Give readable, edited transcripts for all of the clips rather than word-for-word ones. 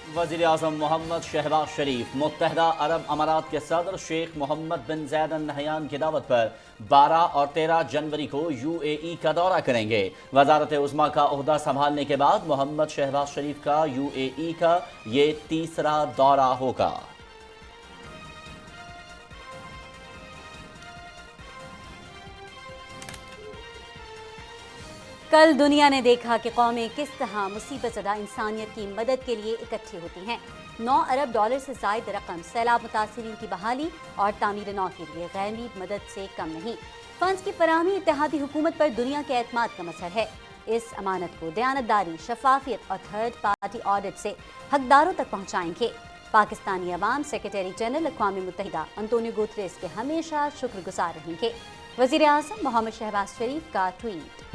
वज़ीर आज़म मोहम्मद शहबाज शरीफ मुत्तहदा अरब अमारात के सदर शेख मोहम्मद बिन ज़ैद अल नहयान की दावत पर 12 और 13 जनवरी को UAE का दौरा करेंगे। वज़ारत उज़्मा का ओहदा संभालने के बाद मोहम्मद शहबाज शरीफ का UAE का ये तीसरा दौरा होगा। कल दुनिया ने देखा कि कौमें किस तरह मुसीबत ज़दा इंसानियत की मदद के लिए इकट्ठी होती हैं। 9 अरब डॉलर से ज़ायद रकम सैलाब मुतासिरीन की बहाली और तामीर नौ के लिए गैरी मदद से कम नहीं। फंड्स की फराहमी इत्तेहादी हुकूमत पर दुनिया के एतमाद का मसर है। इस अमानत को दयानतदारी, शफाफियत और थर्ड पार्टी ऑडिट से हकदारों तक पहुँचाएंगे। पाकिस्तानी अवाम सेक्रेटरी जनरल अक़वाम मुत्तहिदा अंतोनियो गुतरेस के हमेशा शुक्रगुजार रहेंगे। वज़ीर आज़म मोहम्मद शहबाज शरीफ का ट्वीट।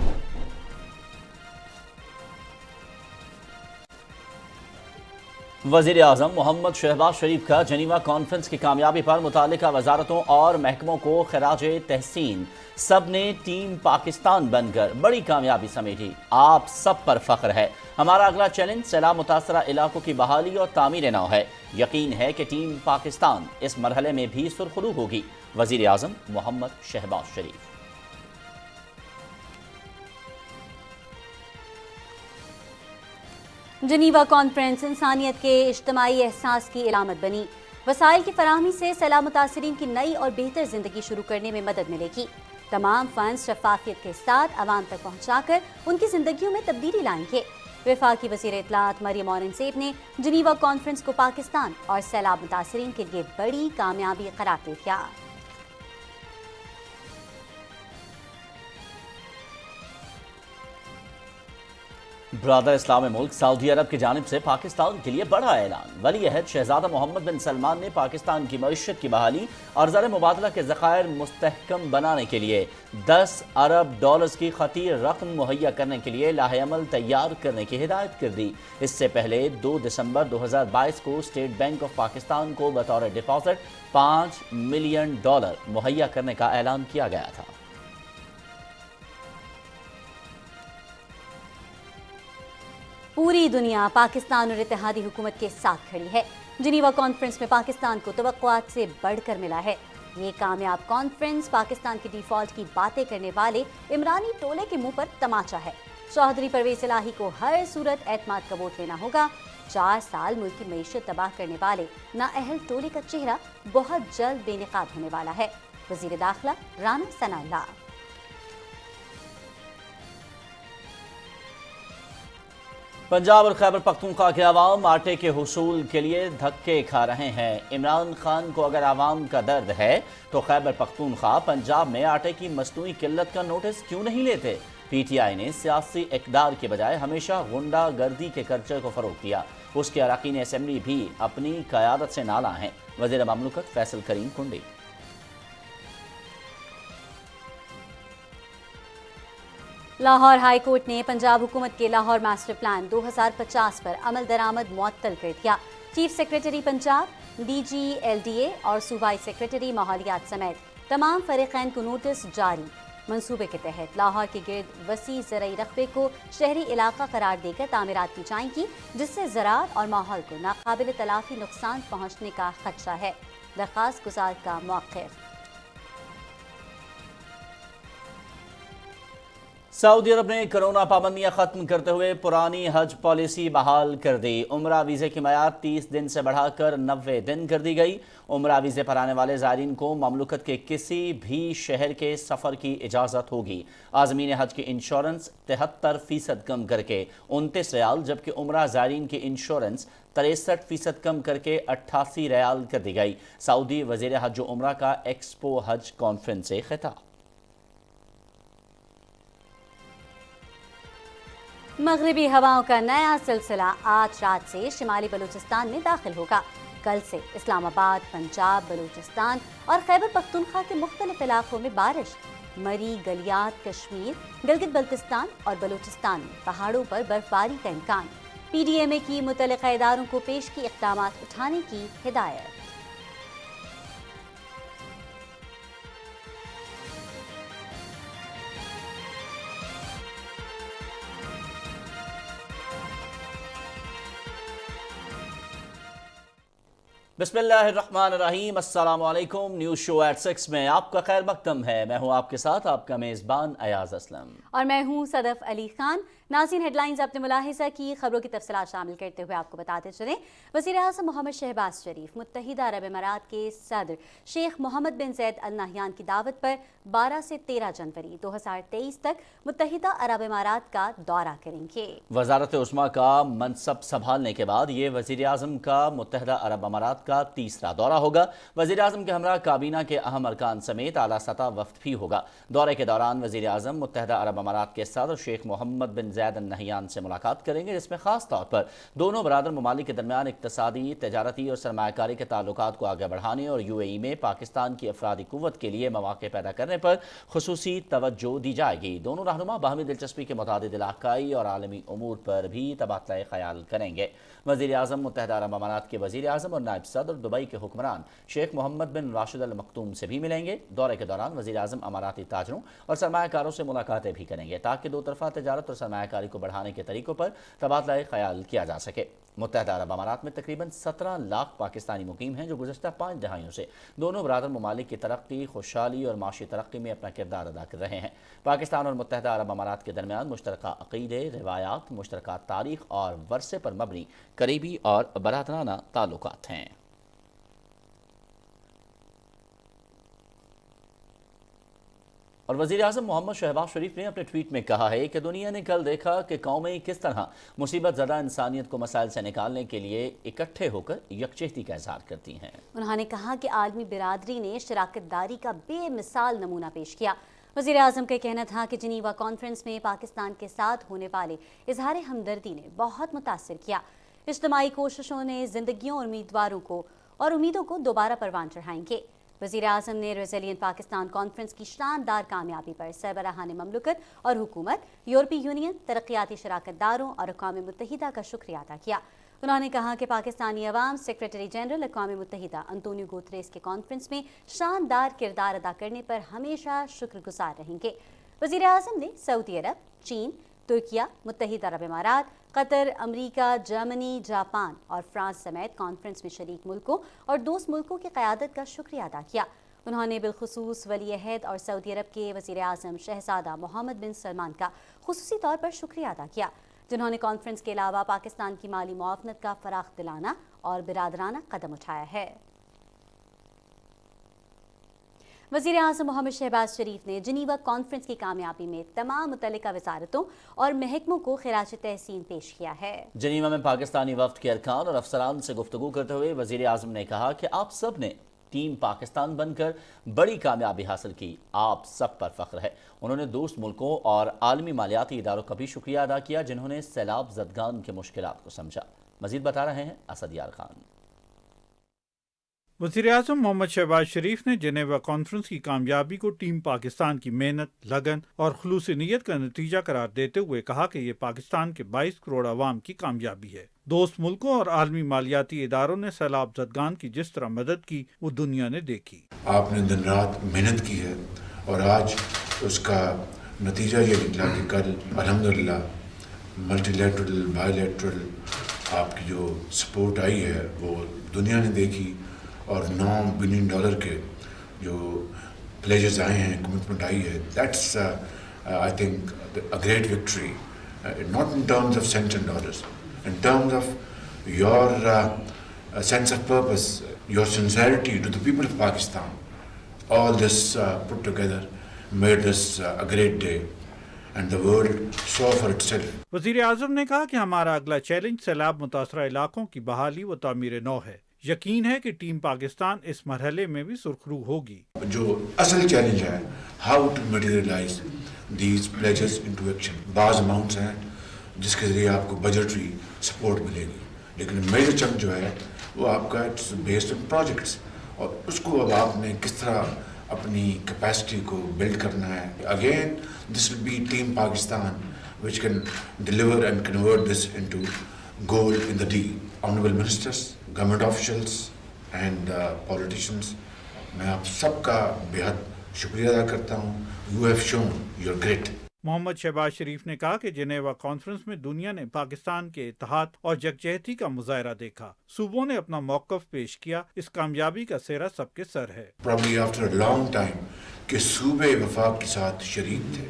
वज़ीर आज़म मोहम्मद शहबाज शरीफ का जनीवा कॉन्फ्रेंस की कामयाबी पर मुतालिका वजारतों और महकमों को खराज तहसीन। सब ने टीम पाकिस्तान बनकर बड़ी कामयाबी समेटी। आप सब पर फख्र है। हमारा अगला चैलेंज सैलाब मुतासरा इलाकों की बहाली और तामीर नौ है। यकीन है कि टीम पाकिस्तान इस मरहले में भी सुरखरू होगी। वज़ीर आज़म मोहम्मद शहबाज शरीफ। जनीवा कॉन्फ्रेंस इंसानियत के इज्तिमाई एहसास की इलामत बनी। वसाइल की फराहमी से सैलाब मुतासिरीन की नई और बेहतर जिंदगी शुरू करने में मदद मिलेगी। तमाम फंड्स शफाफियत के साथ आवाम तक पहुँचाकर उनकी जिंदगियों में तब्दीली लाएंगे। वफाकी वज़ीर इत्तलात मरियम औरंगज़ेब ने जनीवा कॉन्फ्रेंस को पाकिस्तान और सैलाब मुतासिरीन के लिए बड़ी कामयाबी करार दे दिया। ब्रदर इस्लामी मुल्क सऊदी अरब की जानिब से पाकिस्तान के लिए बड़ा ऐलान। वली अहद शहजादा मोहम्मद बिन सलमान ने पाकिस्तान की मईशत की बहाली और ज़र मुबादला के ज़खायर मुस्तहकम बनाने के लिए 10 अरब डॉलर्स की खतीर रकम मुहैया करने के लिए लाहेअमल तैयार करने की हिदायत कर दी। इससे पहले 2 दिसंबर 2022 को स्टेट बैंक ऑफ पाकिस्तान को बतौर डिपॉजिट $5 मिलियन मुहैया करने का ऐलान किया गया था। पूरी दुनिया पाकिस्तान और इत्तेहादी हुकूमत के साथ खड़ी है। जनीवा कॉन्फ्रेंस में पाकिस्तान को तवक्कुआत से बढ़कर मिला है। ये कामयाब कॉन्फ्रेंस पाकिस्तान की डिफॉल्ट की बातें करने वाले इमरानी टोले के मुंह पर तमाचा है। चौधरी परवेज इलाही को हर सूरत एतमाद का वोट लेना होगा। 4 साल मुल्क की मईशत तबाह करने वाले नाअहल टोले का चेहरा बहुत जल्द बेनकाब होने वाला है। वज़ीर दाखिला राना सनाउल्लाह। पंजाब और खैबर पख्तूनख्वा के अवाम आटे के हुसूल के लिए धक्के खा रहे हैं। इमरान खान को अगर आवाम का दर्द है तो खैबर पख्तूनख्वा पंजाब में आटे की मसनूई किल्लत का नोटिस क्यों नहीं लेते। PTI ने सियासी इक़दार के बजाय हमेशा गुंडा गर्दी के कल्चर को फ़रोग़ दिया। उसके अरकान असम्बली भी अपनी क़यादत से नाला हैं। वज़ीर ममलकत फैसल करीम कुंडी। लाहौर हाई कोर्ट ने पंजाब हुकूमत के लाहौर मास्टर प्लान 2050 पर अमल दरामद मुअत्तल कर दिया। Chief secretary Punjab, DG LDA और सूबाई सेक्रेटरी माहौलियात समेत तमाम फरीक़ैन को नोटिस जारी। मंसूबे के तहत लाहौर के गिर्द वसी ज़रई रकबे को शहरी इलाका करार देकर तामीरात की जाएंगी, जिससे ज़राअत और माहौल को नाकाबिल तलाफ़ी नुकसान पहुँचने का खदशा है। दरख्वास्त गुजार का मौक़िफ़। सऊदी अरब ने कोरोना पाबंदियां खत्म करते हुए पुरानी हज पॉलिसी बहाल कर दी। उम्रा वीज़े की मियाद 30 दिन से बढ़ाकर 90 दिन कर दी गई। उम्रा वीज़े पर आने वाले ज़ायरीन को ममलकत के किसी भी शहर के सफ़र की इजाज़त होगी। आज़मीन हज की इंश्योरेंस 73% कम करके 29 रियाल, जबकि उम्रा ज़ायरीन की इंश्योरेंस 63% कम करके 88 रियाल कर दी गई। सऊदी वज़ीर हज व उम्रा का एक्सपो हज कॉन्फ्रेंस से खिताब। मगरिबी हवाओं का नया सिलसिला आज रात से शिमाली बलूचिस्तान में दाखिल होगा। कल से इस्लामाबाद, पंजाब, बलूचिस्तान और खैबर पख्तूनख्वा के मुख्तलिफ इलाकों में बारिश। मरी, गलियात, कश्मीर, गिलगित बल्तिस्तान और बलूचिस्तान में पहाड़ों पर बर्फबारी का इम्कान। PDMA की मुतल्लिक़ा इदारों को पेश की इक़दामात उठाने की हिदायत। बिस्मिल्लाहिर्रहमानिर्रहीम, अस्सलाम वालेकुम। न्यूज़ शो एट 6 में आपका खैर मकदम है। मैं हूं आपके साथ आपका मेज़बान अयाज असलम और मैं हूं सदफ अली खान। नाज़रीन, हेडलाइंस अपने मुलाहिज़ा की खबरों की तफसीलात शामिल करते हुए आपको बताते चलें। वज़ीर आज़म मोहम्मद शहबाज शरीफ मुत्तहिदा अरब अमारात के सदर शेख मोहम्मद बिन ज़ैद अल नहयान की दावत पर 12 से 13 जनवरी 2023 तक मुत्तहिदा अरब अमारात का दौरा करेंगे। वज़ारत उस्मा का मनसब संभालने के बाद ये वज़ीर आज़म का मुत्तहिदा अरब अमारात का तीसरा दौरा होगा। वज़ीर आज़म के हमरा काबीना के अहम अरकान समेत आला सतह वफ्द भी होगा। दौरे के दौरान वज़ीर आज़म मुत्तहिदा अरब अमारात के सदर शेख मोहम्मद बिन ज़ैद अल नहयान से मुलाकात करेंगे, जिसमें ख़ास तौर पर दोनों बरादर ममालिक के दरमियान इक़्तिसादी, तजारती और सरमायाकारी के ताल्लुकात को आगे बढ़ाने और UAE में पाकिस्तान की अफरादी क़ुव्वत के लिए मौक़े पैदा करने पर ख़ुसूसी तवज्जो दी जाएगी। दोनों रहनुमा बाहमी दिलचस्पी के मुताबिक इलाक़ाई और आलमी उमूर पर भी तबादला ख़याल करेंगे। वज़ीर आज़म मुत्तहिदा अरब अमारात के वज़ीर आज़म और नायब सदर दुबई के हुक्मरान शेख मोहम्मद बिन राशिद अल मखतूम से भी मिलेंगे। दौरे के दौरान वज़ीर आज़म अमाराती ताजरों और सरमायाकारों से मुलाकातें भी करेंगे, ताकि दो तरफ़ा तजारत और सरमायाकारी को बढ़ाने के तरीक़ों पर तबादला ख़याल किया जा सके। मुत्तहिदा अरब अमारात में तकरीबन 17 लाख पाकिस्तानी मुकीम हैं, जो गुज़श्ता 5 दहाइयों से दोनों बरादर ममालिक की तरक्की, खुशहाली और माशी तरक्की में अपना किरदार अदा कर रहे हैं। पाकिस्तान और मुत्तहिदा अरब अमारात के दरमियान मुश्तरका अक़ीदे, रिवायात, मुश्तरका तारीख़ और वरसे पर मबनी करीबी और बरादराना ताल्लुकात हैं। और वज़ीर आज़म मोहम्मद शहबाज शरीफ ने अपने ट्वीट में कहा है कि दुनिया ने कल देखा कि कौमें किस तरह मुसीबत ज़दा इंसानियत को मसाइल से निकालने के लिए इकट्ठे होकर यकजहती का इज़हार करती हैं। उन्होंने कहा कि आलमी बिरादरी ने शराकत दारी का बेमिसाल नमूना पेश किया। वज़ीर आज़म का कहना था कि जिनीवा कॉन्फ्रेंस में पाकिस्तान के साथ होने वाले इजहार हमदर्दी ने बहुत मुतासिर किया। इज्तिमाई कोशिशों ने जिंदगियों और उम्मीदवारों को और उम्मीदों को दोबारा परवान चढ़ाएंगे। वज़ीर आज़म ने रेज़िलिएंट पाकिस्तान कॉन्फ्रेंस की शानदार कामयाबी पर सरबराहान ममलकत और हुकूमत, यूरोपीय यूनियन, तरक्याती शराकतदारों और अक़वाम मुत्तहिदा का शुक्रिया अदा किया। उन्होंने कहा कि पाकिस्तानी अवाम सेक्रेटरी जनरल अक़वाम मुत्तहिदा अंतोनियो गुतरेस के कॉन्फ्रेंस में शानदार किरदार अदा करने पर हमेशा शुक्रगुजार रहेंगे। वज़ीर आज़म ने सऊदी अरब, चीन, तुर्किया, मुत्तहिदा अरब अमारात, कतर, अमरीका, जर्मनी, जापान और फ्रांस समेत कॉन्फ्रेंस में शरीक मुल्कों और दोस्त मुल्कों की क़यादत का शुक्रिया अदा किया। उन्होंने बिलखुसूस वली अहद और सऊदी अरब के वज़ीर आज़म शहज़ादा मोहम्मद बिन सलमान का खुसूसी तौर पर शुक्रिया अदा किया, जिन्होंने कॉन्फ्रेंस के अलावा पाकिस्तान की माली मुआवनत का फ़राख दिलाना और बिरादराना कदम उठाया है। वज़ीर आज़म मोहम्मद शहबाज शरीफ ने जिनीवा कॉन्फ्रेंस की कामयाबी में तमाम मुतल्लिका वज़ारतों और महकमों को खिराज तहसीन पेश किया है। जिनीवा में पाकिस्तानी वफ्द के अरकान और अफसरान से गुफ्तगू करते हुए वज़ीर आज़म ने कहा कि आप सब ने टीम पाकिस्तान बनकर बड़ी कामयाबी हासिल की, आप सब पर फ़ख्र है। उन्होंने दोस्त मुल्कों और आलमी मालियाती इदारों का भी शुक्रिया अदा किया, जिन्होंने सैलाब ज़दगान के मुश्किलात को समझा। मज़ीद बता रहे हैं असद यार खान। वज़ीर आज़म मोहम्मद शहबाज शरीफ ने जेनेवा कॉन्फ्रेंस की कामयाबी को टीम पाकिस्तान की मेहनत, लगन और खुलूस नीयत का नतीजा करार देते हुए कहा कि ये पाकिस्तान के 22 करोड़ आवाम की कामयाबी है। दोस्त मुल्कों और आलमी मालियाती इदारों ने सैलाब ज़दगान की जिस तरह मदद की वो दुनिया ने देखी। आपने दिन रात मेहनत की है और आज उसका नतीजा ये निकला कि कल अल्हम्दुलिल्लाह मल्टीलैटरल, बायलैटरल आपकी जो सपोर्ट आई है वो दुनिया ने देखी और $9 बिलियन के जो प्लेजेस आए हैं, कमिटमेंट आई है, that's I think a great victory, not in terms of cents and dollars, in terms of your sense of purpose, your sincerity to the people of Pakistan. All this put together made this a great day and the world saw for itself. वज़ीर आज़म ने कहा कि हमारा अगला challenge सैलाब मुतासरा इलाकों की बहाली व तामीर नौ है। यकीन है कि टीम पाकिस्तान इस मरहले में भी सुरखरू होगी। जो असल चैलेंज है, how to materialise these pledges into action. बाज़ अमाउंट्स हैं जिसके ज़रिए आपको बजटरी सपोर्ट मिलेगी, लेकिन मेजर चंक जो है वो आपका इट्स बेस्ड ऑन प्रोजेक्ट्स, और उसको अब आपने किस तरह अपनी कैपेसिटी को बिल्ड करना है. Again this will be team Pakistan which can deliver and convert this into gold in the deal. Honorable ministers, government officials and politicians, मैं आप सबका बेहद शुक्रिया अदा करता हूँ. You have shown your grit. Mohammad Shahbaz शरीफ ने कहा कि जेनेवा कॉन्फ्रेंस में दुनिया ने पाकिस्तान के इत्तेहाद और यकजहती का मुजाहरा देखा। सूबों ने अपना मौक़िफ़ पेश किया। इस कामयाबी का सेहरा सबके सर है। Probably after a long time कि सूबे वफाक के साथ शरीक थे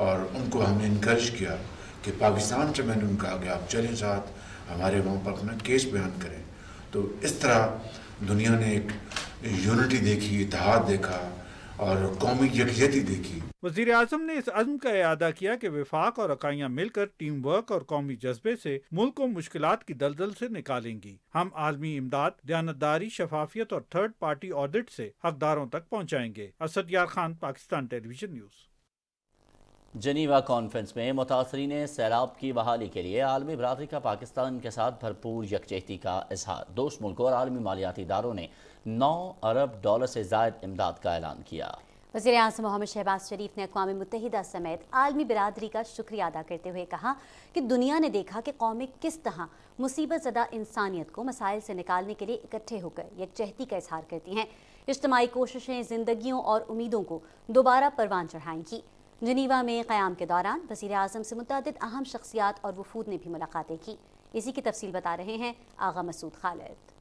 और उनको हमने इनकरेज किया कि पाकिस्तान से मैंने उनका कहा कि आप चलें साथ हमारे वहाँ पर अपना केस बयान करें। तो इस तरह दुनिया ने एक यूनिटी देखी, इत्तेहाद देखा और कौमी यकजहती देखी। वज़ीर आज़म ने इस अज़्म का इआदा किया कि वफाक और इकाइयाँ मिलकर टीम वर्क और कौमी जज्बे से मुल्क को मुश्किलात की दलदल से निकालेंगी। हम आलमी इमदाद, दयानतदारी, शफाफियत और थर्ड पार्टी ऑडिट से हकदारों तक पहुँचाएंगे। असद यार Khan, Pakistan television news. जनीवा conference में मुतासरीन सैलाब की बहाली के लिए आलमी बरादरी का पाकिस्तान के साथ भरपूर यकजहती का इजहार। दोस्त मुल्कों और आलमी मालियाती इदारों ने 9 अरब डॉलर से ज़ायद इमदाद का ऐलान किया। वज़ीर आज़म मोहम्मद शहबाज शरीफ ने अक़वाम मुत्तहिदा समेत आलमी बिरादरी का शुक्रिया अदा करते हुए कहा कि दुनिया ने देखा कि कौमें किस तरह मुसीबत ज़दा इंसानियत को मसाइल से निकालने के लिए इकट्ठे होकर यकजहती का इजहार करती हैं। इज्तिमाई कोशिशें ज़िंदगियों और उम्मीदों को दोबारा परवान चढ़ाएंगी। जनीवा में क़याम के दौरान वज़ीर आज़म से मुतअद्दिद अहम शख्सियात और वफूद ने भी मुलाकातें की। इसी की तफसील बता रहे हैं आगा मसूद खालिद।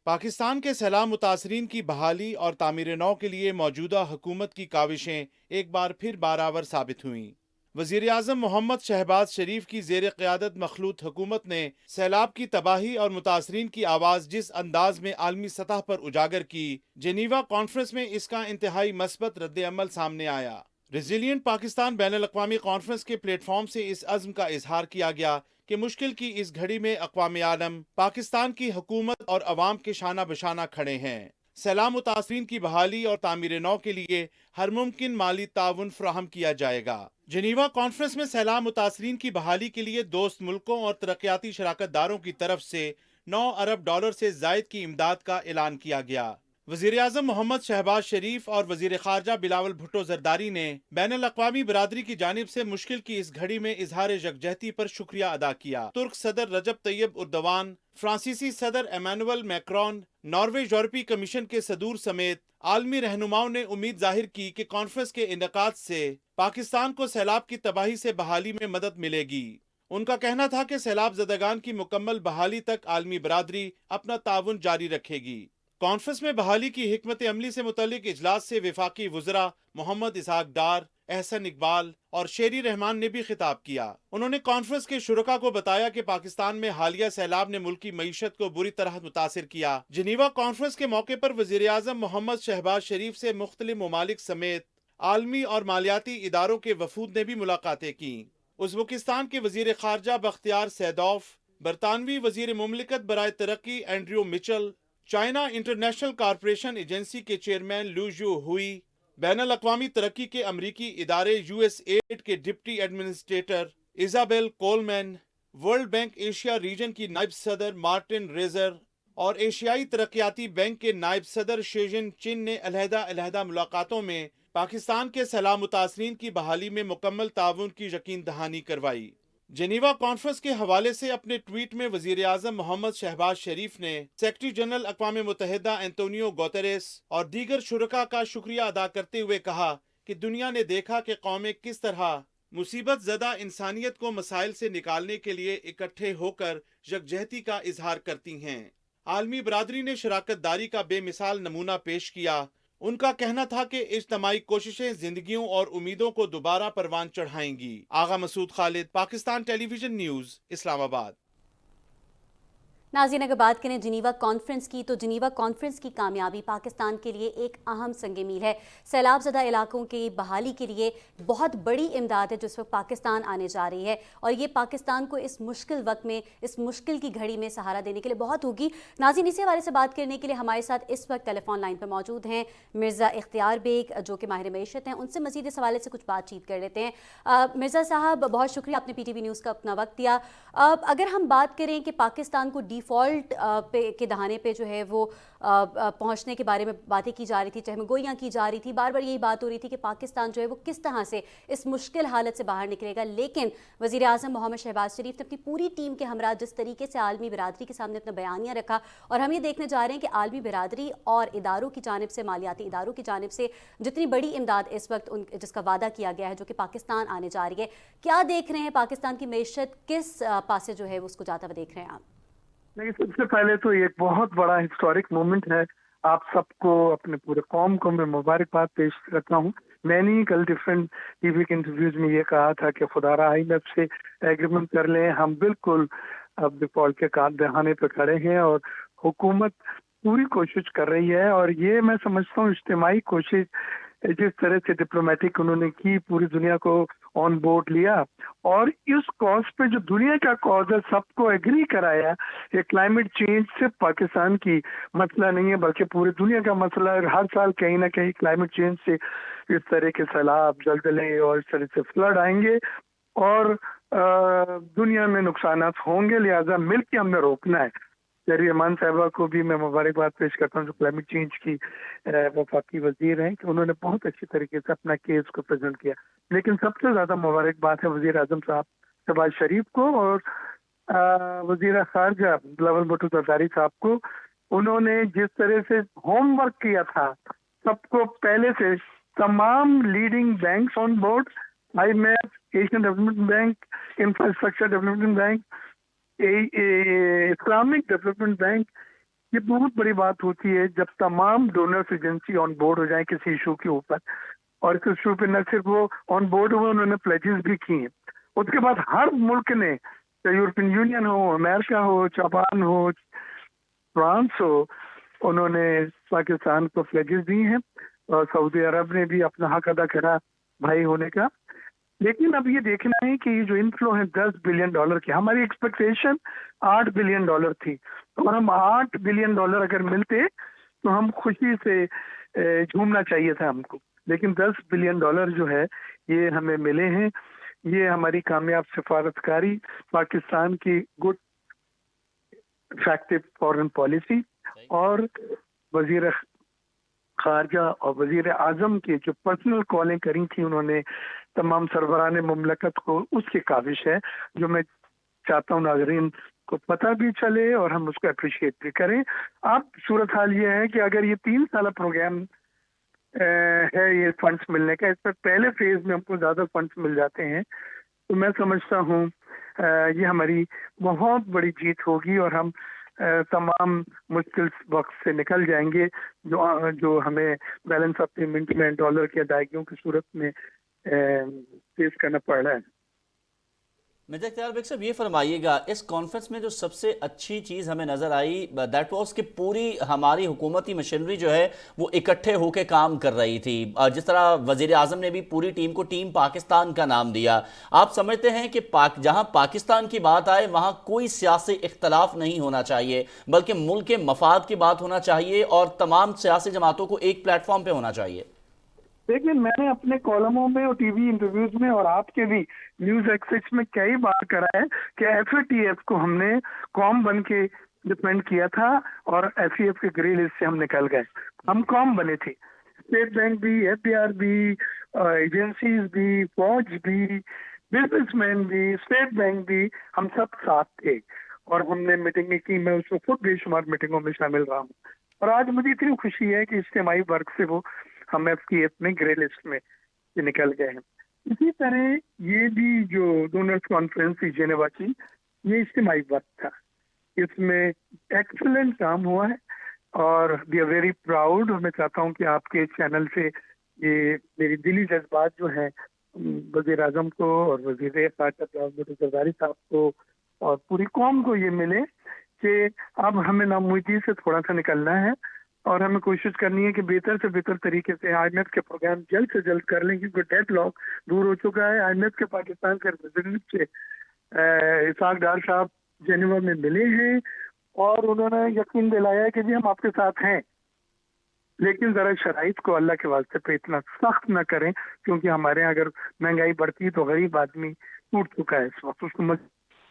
पाकिस्तान के सैलाब मुतासरीन की बहाली और तामीर नौ के लिए मौजूदा हुकूमत की काविशें एक बार फिर बारावर साबित हुईं। वज़ीर आज़म मोहम्मद शहबाज शरीफ की ज़ेर क़यादत मखलूत हुकूमत ने सैलाब की तबाही और मुतासरीन की आवाज़ जिस अंदाज में आलमी सतह पर उजागर की, जेनीवा कॉन्फ्रेंस में इसका इंतहाई मस्बत रद्द अमल सामने आया। रेजिलिएंट पाकिस्तान बैनुल-अक़वामी कॉन्फ्रेंस के प्लेटफॉर्म से इस अज़्म का इजहार किया गया कि मुश्किल की इस घड़ी में अक़वाम आलम पाकिस्तान की हुकूमत और अवाम के शाना बशाना खड़े हैं। सैलाब मुतासरीन की बहाली और तामीर नौ के लिए हर मुमकिन माली ताउन फराहम किया जाएगा। जनीवा कॉन्फ्रेंस में सैलाब मुतासरीन की बहाली के लिए दोस्त मुल्कों और तरक्याती शराकतदारों की तरफ से 9 अरब डॉलर से ज़ायद की इमदाद का ऐलान किया गया। वज़ीर आज़म मोहम्मद शहबाज शरीफ और वज़ीर ख़ारजा बिलावल भुट्टो ज़रदारी ने बैनुल-अक़वामी बिरादरी की जानिब से मुश्किल की इस घड़ी में इजहार यकजहती पर शुक्रिया अदा किया। तुर्क सदर रजब तैयब उर्दवान, फ्रांसीसी सदर एमानुअल मैक्रोन, नॉर्वे यूरोपीय कमीशन के सदूर समेत आलमी रहनुमाओं ने उम्मीद जाहिर की कि कॉन्फ्रेंस के इनेकाद से पाकिस्तान को सैलाब की तबाही से बहाली में मदद मिलेगी। उनका कहना था कि सैलाब ज़दगान की मुकम्मल बहाली तक आलमी बिरादरी अपना ताउन जारी रखेगी। कॉन्फ्रेंस में बहाली की हिकमत अमली से मुतल्लिक इजलास से वफाकी वज़रा मोहम्मद इसहाक डार, एहसन इकबाल और शेरी रहमान ने भी खिताब किया। उन्होंने कॉन्फ्रेंस के शुरका को बताया कि पाकिस्तान में हालिया सैलाब ने मुल्क की मईशत को बुरी तरह मुतासिर किया। जनीवा कॉन्फ्रेंस के मौके पर वज़ीर आज़म मोहम्मद शहबाज शरीफ से मुख्तलिफ ममालिक समेत आलमी और मालियाती इदारों के वफूद ने भी मुलाकातें की। उज़्बेकिस्तान के वज़ीर ख़ारजा बख्तियार सैदोफ, बरतानवी वज़ीर मुमलिकत बराए तरक्की Andrew Mitchell, China international corporation agency के चेयरमैन लू जू हुई, बैनुल-अक़वामी तरक्की के अमरीकी इदारे USAID के deputy administrator Isabel Coleman, world bank Asia region की नायब सदर मार्टिन रेजर और एशियाई तरक्याती बैंक के नायब सदर शेजिन चिन ने अलहदा मुलाकातों में पाकिस्तान के सैलाब मुतासरीन की बहाली में मुकम्मल ताउन की यकीन दहानी करवाई। जेनीवा कॉन्फ्रेंस के हवाले से अपने ट्वीट में वज़ीर आज़म मोहम्मद शहबाज शरीफ ने सेक्रेटरी जनरल अक़वाम मुत्तहिदा एंटोनियो गुतेरेस और दीगर शुरका का शुक्रिया अदा करते हुए कहा कि दुनिया ने देखा कि कौमें किस तरह मुसीबत ज़दा इंसानियत को मसाइल से निकालने के लिए इकट्ठे होकर यकजहती का इजहार करती हैं। आलमी बरादरी ने शराकतदारी का बेमिसाल नमूना पेश किया। उनका कहना था कि इज्तिमाई कोशिशें जिंदगियों और उम्मीदों को दोबारा परवान चढ़ाएंगी। आगा मसूद खालिद, पाकिस्तान टेलीविजन न्यूज़, इस्लामाबाद। नाज़रीन, अगर बात करें जनीवा कॉन्फ्रेंस की, तो जनीवा कॉन्फ्रेंस की कामयाबी पाकिस्तान के लिए एक अहम संग मील है। सैलाब ज़दा इलाकों की बहाली के लिए बहुत बड़ी इमदाद है जो इस वक्त पाकिस्तान आने जा रही है, और ये पाकिस्तान को इस मुश्किल वक्त में, इस मुश्किल की घड़ी में सहारा देने के लिए बहुत होगी। नाज़रीन, इसी हवाले से बात करने के लिए हमारे साथ इस वक्त टेलीफोन लाइन पर मौजूद हैं मिर्ज़ा इख्तियार बेग, जो कि माहिर मईशत हैं। उनसे मज़ीद इस हवाले से कुछ बातचीत कर लेते हैं। मिर्ज़ा साहब, बहुत शुक्रिया, आपने PTV न्यूज़ का अपना वक्त दिया। अगर हम बात करें कि पाकिस्तान को डिफ़ॉल्ट के दहाने पे जो है वो पहुंचने के बारे में बातें की जा रही थी, चहमगोइयाँ की जा रही थी, बार बार यही बात हो रही थी कि पाकिस्तान जो है वो किस तरह से इस मुश्किल हालत से बाहर निकलेगा। लेकिन वज़ीर आज़म मोहम्मद शहबाज शरीफ ने अपनी पूरी टीम के हमरा जिस तरीके से आलमी बिरादरी के सामने अपना बयानिया रखा, और हम ये देखने जा रहे हैं कि आलमी बिरादरी और इदारों की जानिब से, मालियाती इदारों की जानिब से जितनी बड़ी इमदाद इस वक्त जिसका वादा किया गया है जो कि पाकिस्तान आने जा रही है, क्या देख रहे हैं पाकिस्तान की मैशत किस पासे जो है उसको जाता हुआ देख रहे हैं आप? नहीं, सबसे पहले तो ये बहुत बड़ा हिस्टोरिक मोमेंट है। आप सबको, अपने पूरे कौम को मैं मुबारकबाद पेश करता हूँ। मैंने ही कल डिफरेंट टीवी के इंटरव्यूज में ये कहा था कि खुदारा IMF से एग्रीमेंट कर लें, हम बिल्कुल अब डिफॉल्ट के दहाने पे खड़े हैं और हुकूमत पूरी कोशिश कर रही है। और ये मैं समझता हूँ इज्तिमाई कोशिश, जिस तरह से डिप्लोमेटिक उन्होंने की, पूरी दुनिया को ऑन बोर्ड लिया और इस कॉज पे जो दुनिया का कॉज है सबको एग्री कराया। ये क्लाइमेट चेंज सिर्फ पाकिस्तान की मसला नहीं है बल्कि पूरी दुनिया का मसला है। हर साल कहीं ना कहीं क्लाइमेट चेंज से इस तरह के सैलाब, जलजले और इस तरह से फ्लड आएंगे और दुनिया में नुकसानात होंगे, लिहाजा मिल के हमने रोकना है। जरी अमान साहिबा को भी मैं मुबारकबाद पेश करता हूँ जो क्लाइमेट चेंज की वफाकी वजीर हैं, कि उन्होंने बहुत अच्छी तरीके से अपना केस को प्रेजेंट किया। लेकिन सबसे ज़्यादा मुबारकबाद है वजीर आजम साहब शहबाज शरीफ को और वजीर खारजा बिलावल भुट्टो जरदारी साहब को। उन्होंने जिस तरह से होमवर्क किया था, सबको पहले से तमाम leading banks on board, IMF, Asian development bank, infrastructure development bank, Islamic development bank. ये बहुत बड़ी बात होती है जब तमाम डोनर्स एजेंसी ऑन बोर्ड हो जाए किसी इशू के ऊपर, और इस इशू पे न सिर्फ वो ऑन बोर्ड हुए, उन्होंने प्लेजेस भी की हैं। उसके बाद हर मुल्क ने, चाहे यूरोपियन यूनियन हो, अमेरिका हो, जापान हो, फ्रांस हो, उन्होंने पाकिस्तान को प्लेजेस दी हैं और सऊदी अरब ने भी अपना हक अदा करा भाई होने का। लेकिन अब ये देखना है कि ये जो इनफ्लो है $10 बिलियन की, हमारी एक्सपेक्टेशन $8 बिलियन थी, और हम $8 बिलियन अगर मिलते तो हम खुशी से झूमना चाहिए था हमको। लेकिन $10 बिलियन जो है ये हमें मिले हैं। ये हमारी कामयाब सिफारतकारी, पाकिस्तान की गुड इफेक्टिव फॉरेन पॉलिसी और वजीर खारजा और वजीर आजम की जो पर्सनल कॉलें करी थी उन्होंने तमाम सरबरान मुमलकत को, उसकी काविश है जो मैं चाहता हूँ नाजरीन को पता भी चले और हम उसको अप्रिशिएट भी करें। अब सूरत हाल ये है कि अगर ये 3 साल प्रोग्राम है ये फंड्स मिलने का, इस पर पहले फेज में हमको ज़्यादा फंड्स मिल जाते हैं, तो मैं समझता हूँ ये हमारी बहुत बड़ी जीत होगी और हम तमाम मुश्किल वक्त से निकल जाएंगे जो हमें बैलेंस ऑफ पेमेंट में डॉलर की अदायगियों की सूरत में फेस करना पड़ रहा है। मिर्जा इख्तियार बेग साहब, ये फरमाइएगा, इस कॉन्फ्रेंस में जो सबसे अच्छी चीज़ हमें नज़र आई दैट वाज कि पूरी हमारी हुकूमती मशीनरी जो है वो इकट्ठे होकर काम कर रही थी। जिस तरह वज़ीर आज़म ने भी पूरी टीम को टीम पाकिस्तान का नाम दिया, आप समझते हैं कि जहां पाकिस्तान की बात आए वहां कोई सियासी इख्तलाफ नहीं होना चाहिए बल्कि मुल्क के मफाद की बात होना चाहिए और तमाम सियासी जमातों को एक प्लेटफॉर्म पर होना चाहिए? देखिए, मैंने अपने कॉलमों में और टीवी इंटरव्यूज में और आपके भी न्यूज एक्सेस में कई बार करा है कि FATF को हमने कौम बन के डिपेंड किया था और FATF के ग्रे लिस्ट से हम निकल गए। हम कौम बने थे, स्टेट बैंक भी, FDR भी, एजेंसीज भी, फौज भी, बिजनेसमैन भी, स्टेट बैंक भी, हम सब साथ थे और हमने मीटिंगें की। मैं उसमें खुद बेशुमार मीटिंगों में शामिल रहा हूँ और आज मुझे इतनी खुशी है कि इज्तिमाई वर्क से वो हम FATF में ग्रे लिस्ट में निकल गए हैं। इसी तरह ये भी जो डोनर्स कॉन्फ्रेंस थी जेनेवा की, ये इज्तिमाई वर्क था, इसमें एक्सीलेंट काम हुआ है और वी आर वेरी प्राउड। और मैं चाहता हूँ कि आपके चैनल से ये मेरी दिली जज्बात जो हैं वज़ीर आज़म को और वज़ीर खारजा बिलावल भुट्टो जरदारी साहब को और पूरी कौम को ये मिले कि अब हमें नाउम्मीदी से थोड़ा सा निकलना है और हमें कोशिश करनी है कि बेहतर से बेहतर तरीके से IMF के प्रोग्राम जल्द से जल्द कर लें, क्योंकि डेडलॉक दूर हो चुका है। IMF के पाकिस्तान के रिप्रेजेंटेटिव से इसाक डार साहब जेनेवा में मिले हैं और उन्होंने यकीन दिलाया है कि जी हम आपके साथ हैं, लेकिन ज़रा शराइत को अल्लाह के वास्ते पे इतना सख्त ना करें, क्योंकि हमारे यहाँ अगर महंगाई बढ़ती है तो गरीब आदमी टूट चुका है इस वक्त, उसको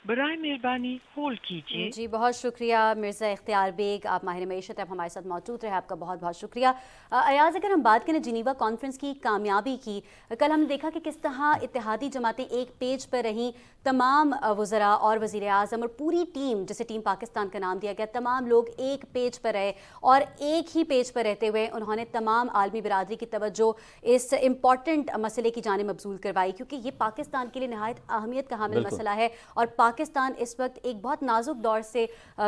برائے مہربانی ہولڈ کیجیے۔ جی بہت شکریہ مرزا اختیار بیگ، آپ ماہر معیشت اب ہمارے ساتھ موجود رہے، آپ کا بہت بہت شکریہ۔ ایاز، اگر ہم بات کریں جنیوا کانفرنس کی کامیابی کی، کل ہم نے دیکھا کہ کس طرح اتحادی جماعتیں ایک پیج پر رہیں، تمام وزراء اور وزیر اعظم اور پوری ٹیم، جسے ٹیم پاکستان کا نام دیا گیا، تمام لوگ ایک پیج پر رہے اور ایک ہی پیج پر رہتے ہوئے انہوں نے تمام عالمی برادری کی توجہ اس امپورٹنٹ مسئلے کی جانب مبذول کروائی، کیونکہ یہ پاکستان کے لیے نہایت اہمیت کا حامل مسئلہ ہے اور پاکستان اس وقت ایک بہت نازک دور سے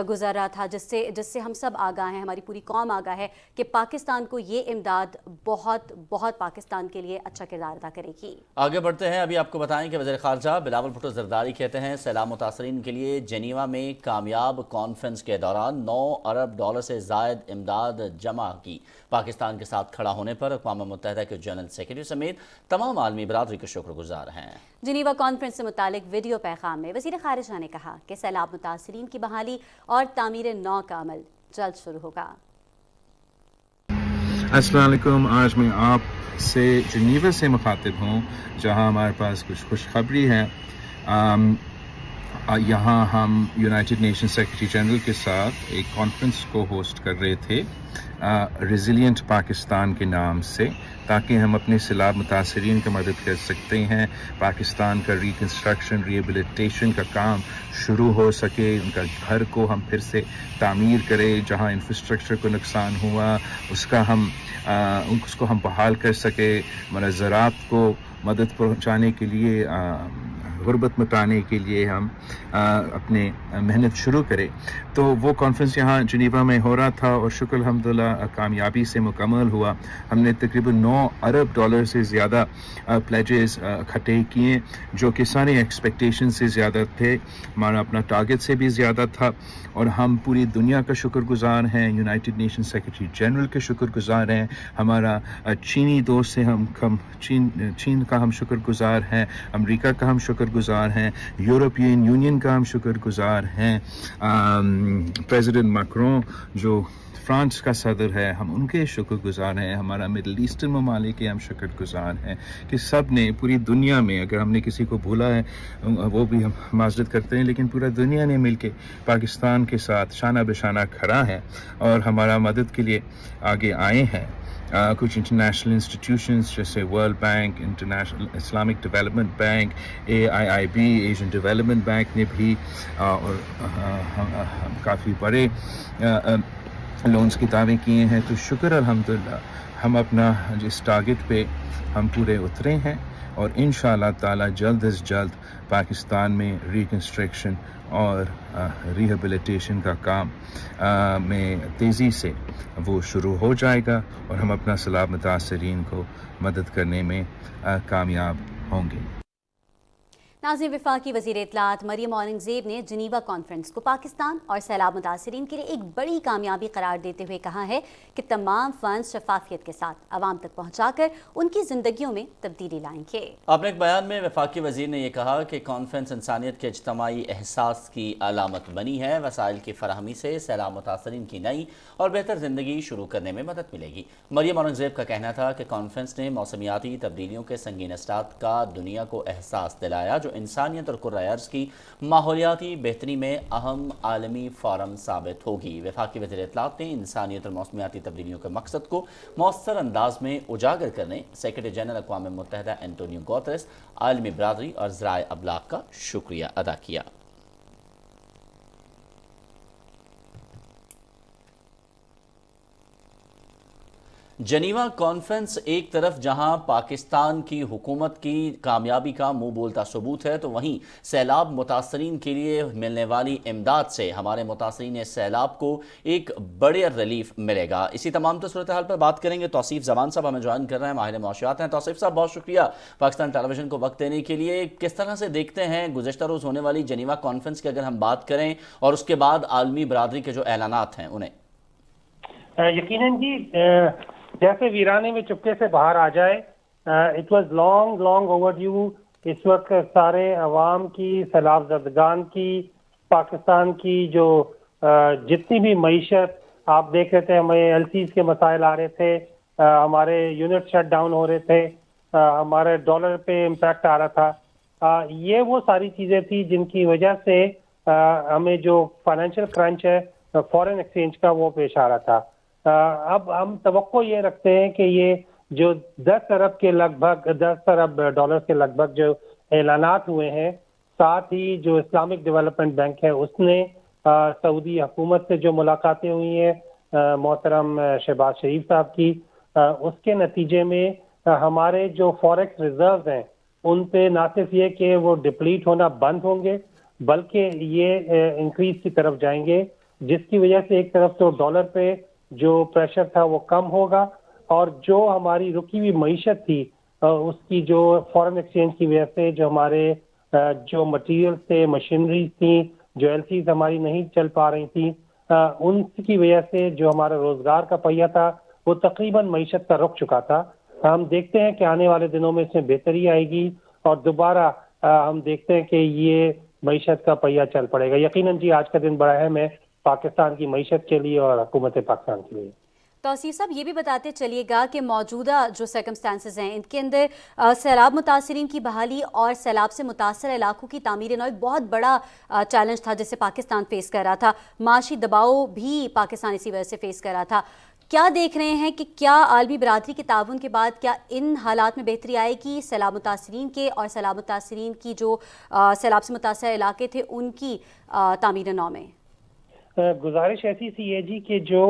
گزر رہا تھا، جس سے ہم سب آگاہ ہیں، ہماری پوری قوم آگاہ ہے کہ پاکستان کو یہ امداد بہت بہت پاکستان کے لیے اچھا کردار ادا کرے گی۔ آگے بڑھتے ہیں، ابھی آپ کو بتائیں کہ وزیر خارجہ بلاول بھٹو زرداری کہتے ہیں سیلاب متاثرین کے لیے جنیوا میں کامیاب کانفرنس کے دوران 9 ارب ڈالر سے زائد امداد جمع کی۔ پاکستان کے ساتھ کھڑا ہونے پر اقوام متحدہ کے جنرل سیکرٹری سمیت تمام عالمی برادری کے شکر گزار ہیں۔ جنیوا کانفرنس سے متعلق ویڈیو پیغام میں وزیر خارجہ نے کہا کہ سیلاب متاثرین کی بحالی اور تعمیر نو کا عمل جلد شروع ہوگا۔ السلام علیکم، آج میں آپ سے جنیوا سے مخاطب ہوں، جہاں ہمارے پاس کچھ خوشخبری ہے۔ یہاں ہم یونائٹڈ نیشن سیکرٹری جنرل کے ساتھ ایک کانفرنس کو ہوسٹ کر رہے تھے ریزیلینٹ پاکستان کے نام سے، تاکہ ہم اپنے سیلاب متاثرین کی مدد کر سکتے ہیں، پاکستان کا ریکنسٹرکشن ریہیبلیٹیشن کا کام شروع ہو سکے، ان کا گھر کو ہم پھر سے تعمیر کریں، جہاں انفراسٹرکچر کو نقصان ہوا اس کو ہم بحال کر سکے، ہمارا زراعت کو مدد پہنچانے کے لیے، غربت مٹانے کے لیے ہم اپنے محنت شروع کریں۔ تو وہ کانفرنس یہاں جنیوا میں ہو رہا تھا اور شکر الحمدللہ کامیابی سے مکمل ہوا۔ ہم نے تقریباً 9 ارب ڈالر سے زیادہ پلیجز اکٹھے کیے، جو کہ سارے ایکسپیکٹیشن سے زیادہ تھے، ہمارا اپنا ٹارگٹ سے بھی زیادہ تھا، اور ہم پوری دنیا کا شکر گزار ہیں، یونائٹڈ نیشن سیکرٹری جنرل کے شکر گزار ہیں، ہمارا چینی دوست سے چین کا ہم شکر گزار ہیں، امریکہ کا ہم شکر گزار ہیں، یورپین یونین کا ہم شکر گزار ہیں، پریزیڈنٹ میکرون جو فرانس کا صدر ہے، ہم ان کے شکر گزار ہیں، ہمارا مڈل ایسٹرن ممالک کے ہم شکر گزار ہیں کہ سب نے پوری دنیا میں، اگر ہم نے کسی کو بھولا ہے وہ بھی ہم معذرت کرتے ہیں، لیکن پورا دنیا نے مل کے پاکستان کے ساتھ شانہ بشانہ کھڑا ہے اور ہمارا مدد کے لیے آگے آئے ہیں۔ کچھ انٹرنیشنل انسٹیٹیوشنز جیسے world bank, international Islamic development bank, AIIB Asian development bank نے بھی اور کافی بڑے لونز کی دعوے کیے ہیں۔ تو شکر الحمدللہ ہم اپنا جس ٹارگٹ پہ ہم پورے اترے ہیں، اور انشاءاللہ تعالی جلد از جلد پاکستان میں ریکنسٹرکشن اور ریہیبلیٹیشن کا کام میں تیزی سے وہ شروع ہو جائے گا، اور ہم اپنا سیلاب متاثرین کو مدد کرنے میں کامیاب ہوں گے۔ ناظرین، وفاقی وزیر اطلاعات مریم اورنگزیب نے جنیوا کانفرنس کو پاکستان اور سیلاب متاثرین کے لیے ایک بڑی کامیابی قرار دیتے ہوئے کہا ہے کہ تمام فنڈز شفافیت کے ساتھ عوام تک پہنچا کر ان کی زندگیوں میں تبدیلی لائیں گے۔ اپنے ایک بیان میں وفاقی وزیر نے یہ کہا کہ کانفرنس انسانیت کے اجتماعی احساس کی علامت بنی ہے، وسائل کی فراہمی سے سیلاب متاثرین کی نئی اور بہتر زندگی شروع کرنے میں مدد ملے گی۔ مریم اورنگزیب کا کہنا تھا کہ کانفرنس نے موسمیاتی تبدیلیوں کے سنگین اثرات کا دنیا کو احساس دلایا، جو انسانیت اور کرۂ ارض کی ماحولیاتی بہتری میں اہم عالمی فورم ثابت ہوگی۔ وفاقی وزیر اطلاعات نے انسانیت اور موسمیاتی تبدیلیوں کے مقصد کو مؤثر انداز میں اجاگر کرنے سیکرٹری جنرل اقوام متحدہ اینٹونیو گوتریس، عالمی برادری اور ذرائع ابلاغ کا شکریہ ادا کیا۔ جنیوا کانفرنس ایک طرف جہاں پاکستان کی حکومت کی کامیابی کا منہ بولتا ثبوت ہے، تو وہیں سیلاب متاثرین کے لیے ملنے والی امداد سے ہمارے متاثرین سیلاب کو ایک بڑے ریلیف ملے گا۔ اسی تمام صورتحال پر بات کریں گے۔ توصیف زمان صاحب ہمیں جوائن کر رہے ہیں، ماہر معاشیات ہیں۔ توصیف صاحب، بہت شکریہ پاکستان ٹیلی ویژن کو وقت دینے کے لیے۔ کس طرح سے دیکھتے ہیں گزشتہ روز ہونے والی جنیوا کانفرنس کی اگر ہم بات کریں، اور اس کے بعد عالمی برادری کے جو اعلانات ہیں انہیں؟ یقیناً جی، جیسے ویرانے میں چپکے سے باہر آ جائے، it was long overdue. اس وقت سارے عوام کی، سیلاب زدگان کی، پاکستان کی جو جتنی بھی معیشت آپ دیکھ رہے تھے، ہمیں LCs کے مسائل آ رہے تھے، ہمارے یونٹ شٹ ڈاؤن ہو رہے تھے، ہمارے ڈالر پہ امپیکٹ آ رہا تھا، یہ وہ ساری چیزیں تھی جن کی وجہ سے ہمیں جو فائنینشیل کرنچ ہے فورن ایکسچینج کا وہ پیش آ رہا تھا. اب ہم توقع یہ رکھتے ہیں کہ یہ جو 10 ارب کے لگ بھگ 10 ارب ڈالر کے لگ بھگ جو اعلانات ہوئے ہیں، ساتھ ہی جو اسلامک ڈیولپمنٹ بینک ہے اس نے سعودی حکومت سے جو ملاقاتیں ہوئی ہیں محترم شہباز شریف صاحب کی، اس کے نتیجے میں ہمارے جو فوریکس ریزروز ہیں ان پہ نہ صرف یہ کہ وہ ڈپلیٹ ہونا بند ہوں گے بلکہ یہ انکریز کی طرف جائیں گے، جس کی وجہ سے ایک طرف تو ڈالر پہ جو پریشر تھا وہ کم ہوگا، اور جو ہماری رکی ہوئی معیشت تھی اس کی جو فورن ایکسچینج کی وجہ سے جو ہمارے جو مٹیریل تھے، مشینریز تھیں، جو ایل سیز ہماری نہیں چل پا رہی تھیں، ان کی وجہ سے جو ہمارا روزگار کا پہیہ تھا وہ تقریباً معیشت کا رک چکا تھا. ہم دیکھتے ہیں کہ آنے والے دنوں میں اس میں بہتری آئے گی اور دوبارہ ہم دیکھتے ہیں کہ یہ معیشت کا پہیہ چل پڑے گا. یقیناً جی آج کا دن بڑا اہم ہے پاکستان کی معیشت کے لیے اور حکومت پاکستان کے لیے. توصیف صاحب یہ بھی بتاتے چلیے گا کہ موجودہ جو سرکمسٹانسز ہیں ان کے اندر سیلاب متاثرین کی بحالی اور سیلاب سے متاثر علاقوں کی تعمیر نو ایک بہت بڑا چیلنج تھا جسے پاکستان فیس کر رہا تھا. معاشی دباؤ بھی پاکستان اسی وجہ سے فیس کر رہا تھا. کیا دیکھ رہے ہیں کہ کیا عالمی برادری کے تعاون کے بعد کیا ان حالات میں بہتری آئے گی سیلاب متاثرین کے اور سیلاب متاثرین کی جو سیلاب سے متاثر علاقے تھے ان کی تعمیر نو میں؟ گزارش ایسی سی ہے جی کہ جو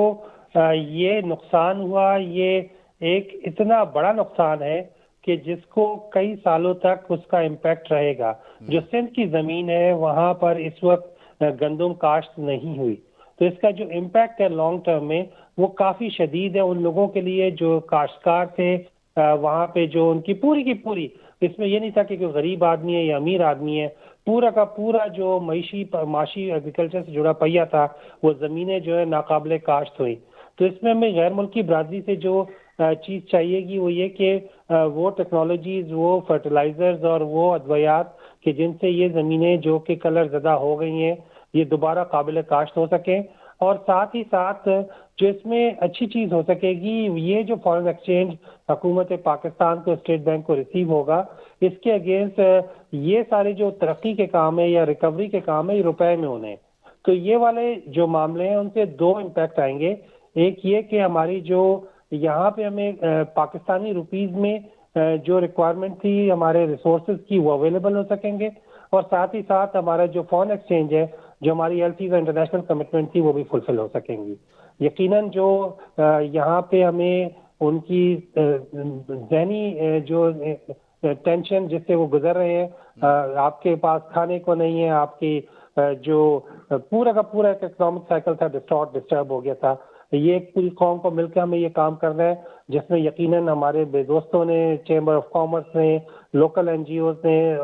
یہ نقصان ہوا یہ ایک اتنا بڑا نقصان ہے کہ جس کو کئی سالوں تک اس کا امپیکٹ رہے گا. جو سندھ کی زمین ہے وہاں پر اس وقت گندم کاشت نہیں ہوئی، تو اس کا جو امپیکٹ ہے لانگ ٹرم میں وہ کافی شدید ہے ان لوگوں کے لیے جو کاشتکار تھے وہاں پہ، جو ان کی پوری اس میں یہ نہیں تھا کہ کوئی غریب آدمی ہے یا امیر آدمی ہے، پورا کا پورا جو معاشی ایگریکلچر سے جڑا پہیہ تھا وہ زمینیں جو ہے ناقابل کاشت ہوئی. تو اس میں ہمیں غیر ملکی برادری سے جو چیز چاہیے گی وہ یہ کہ وہ ٹیکنالوجیز، وہ فرٹیلائزرز اور وہ ادویات کہ جن سے یہ زمینیں جو کہ کلر زدہ ہو گئی ہیں یہ دوبارہ قابل کاشت ہو سکیں، اور ساتھ ہی ساتھ جو اس میں اچھی چیز ہو سکے گی یہ جو فارن ایکسچینج حکومت پاکستان کو اسٹیٹ بینک کو ریسیو ہوگا، اس کے اگینسٹ یہ سارے جو ترقی کے کام ہیں یا ریکوری کے کام ہیں یہ روپے میں ہونے ہیں. تو یہ والے جو معاملے ہیں ان سے دو امپیکٹ آئیں گے. ایک یہ کہ ہماری جو یہاں پہ ہمیں پاکستانی روپیز میں جو ریکوائرمنٹ تھی ہمارے ریسورسز کی وہ اویلیبل ہو سکیں گے، اور ساتھ ہی ساتھ ہمارا جو فارن ایکسچینج ہے جو ہماری ایل سیز انٹرنیشنل کمٹمنٹ تھی وہ بھی فلفل ہو سکیں گی. یقیناً جو یہاں پہ ہمیں ان کی ذہنی جو ٹینشن جس سے وہ گزر رہے ہیں، آپ کے پاس کھانے کو نہیں ہے، آپ کی جو پورا کا پورا ایک اکنامک سائیکل تھا ڈسٹرب ہو گیا تھا. یہ ایک پوری قوم کو مل کے ہمیں یہ کام کرنا ہے جس میں یقیناً ہمارے بے دوستوں نے، چیمبر آف کامرس نے، لوکل این جی اوز نے،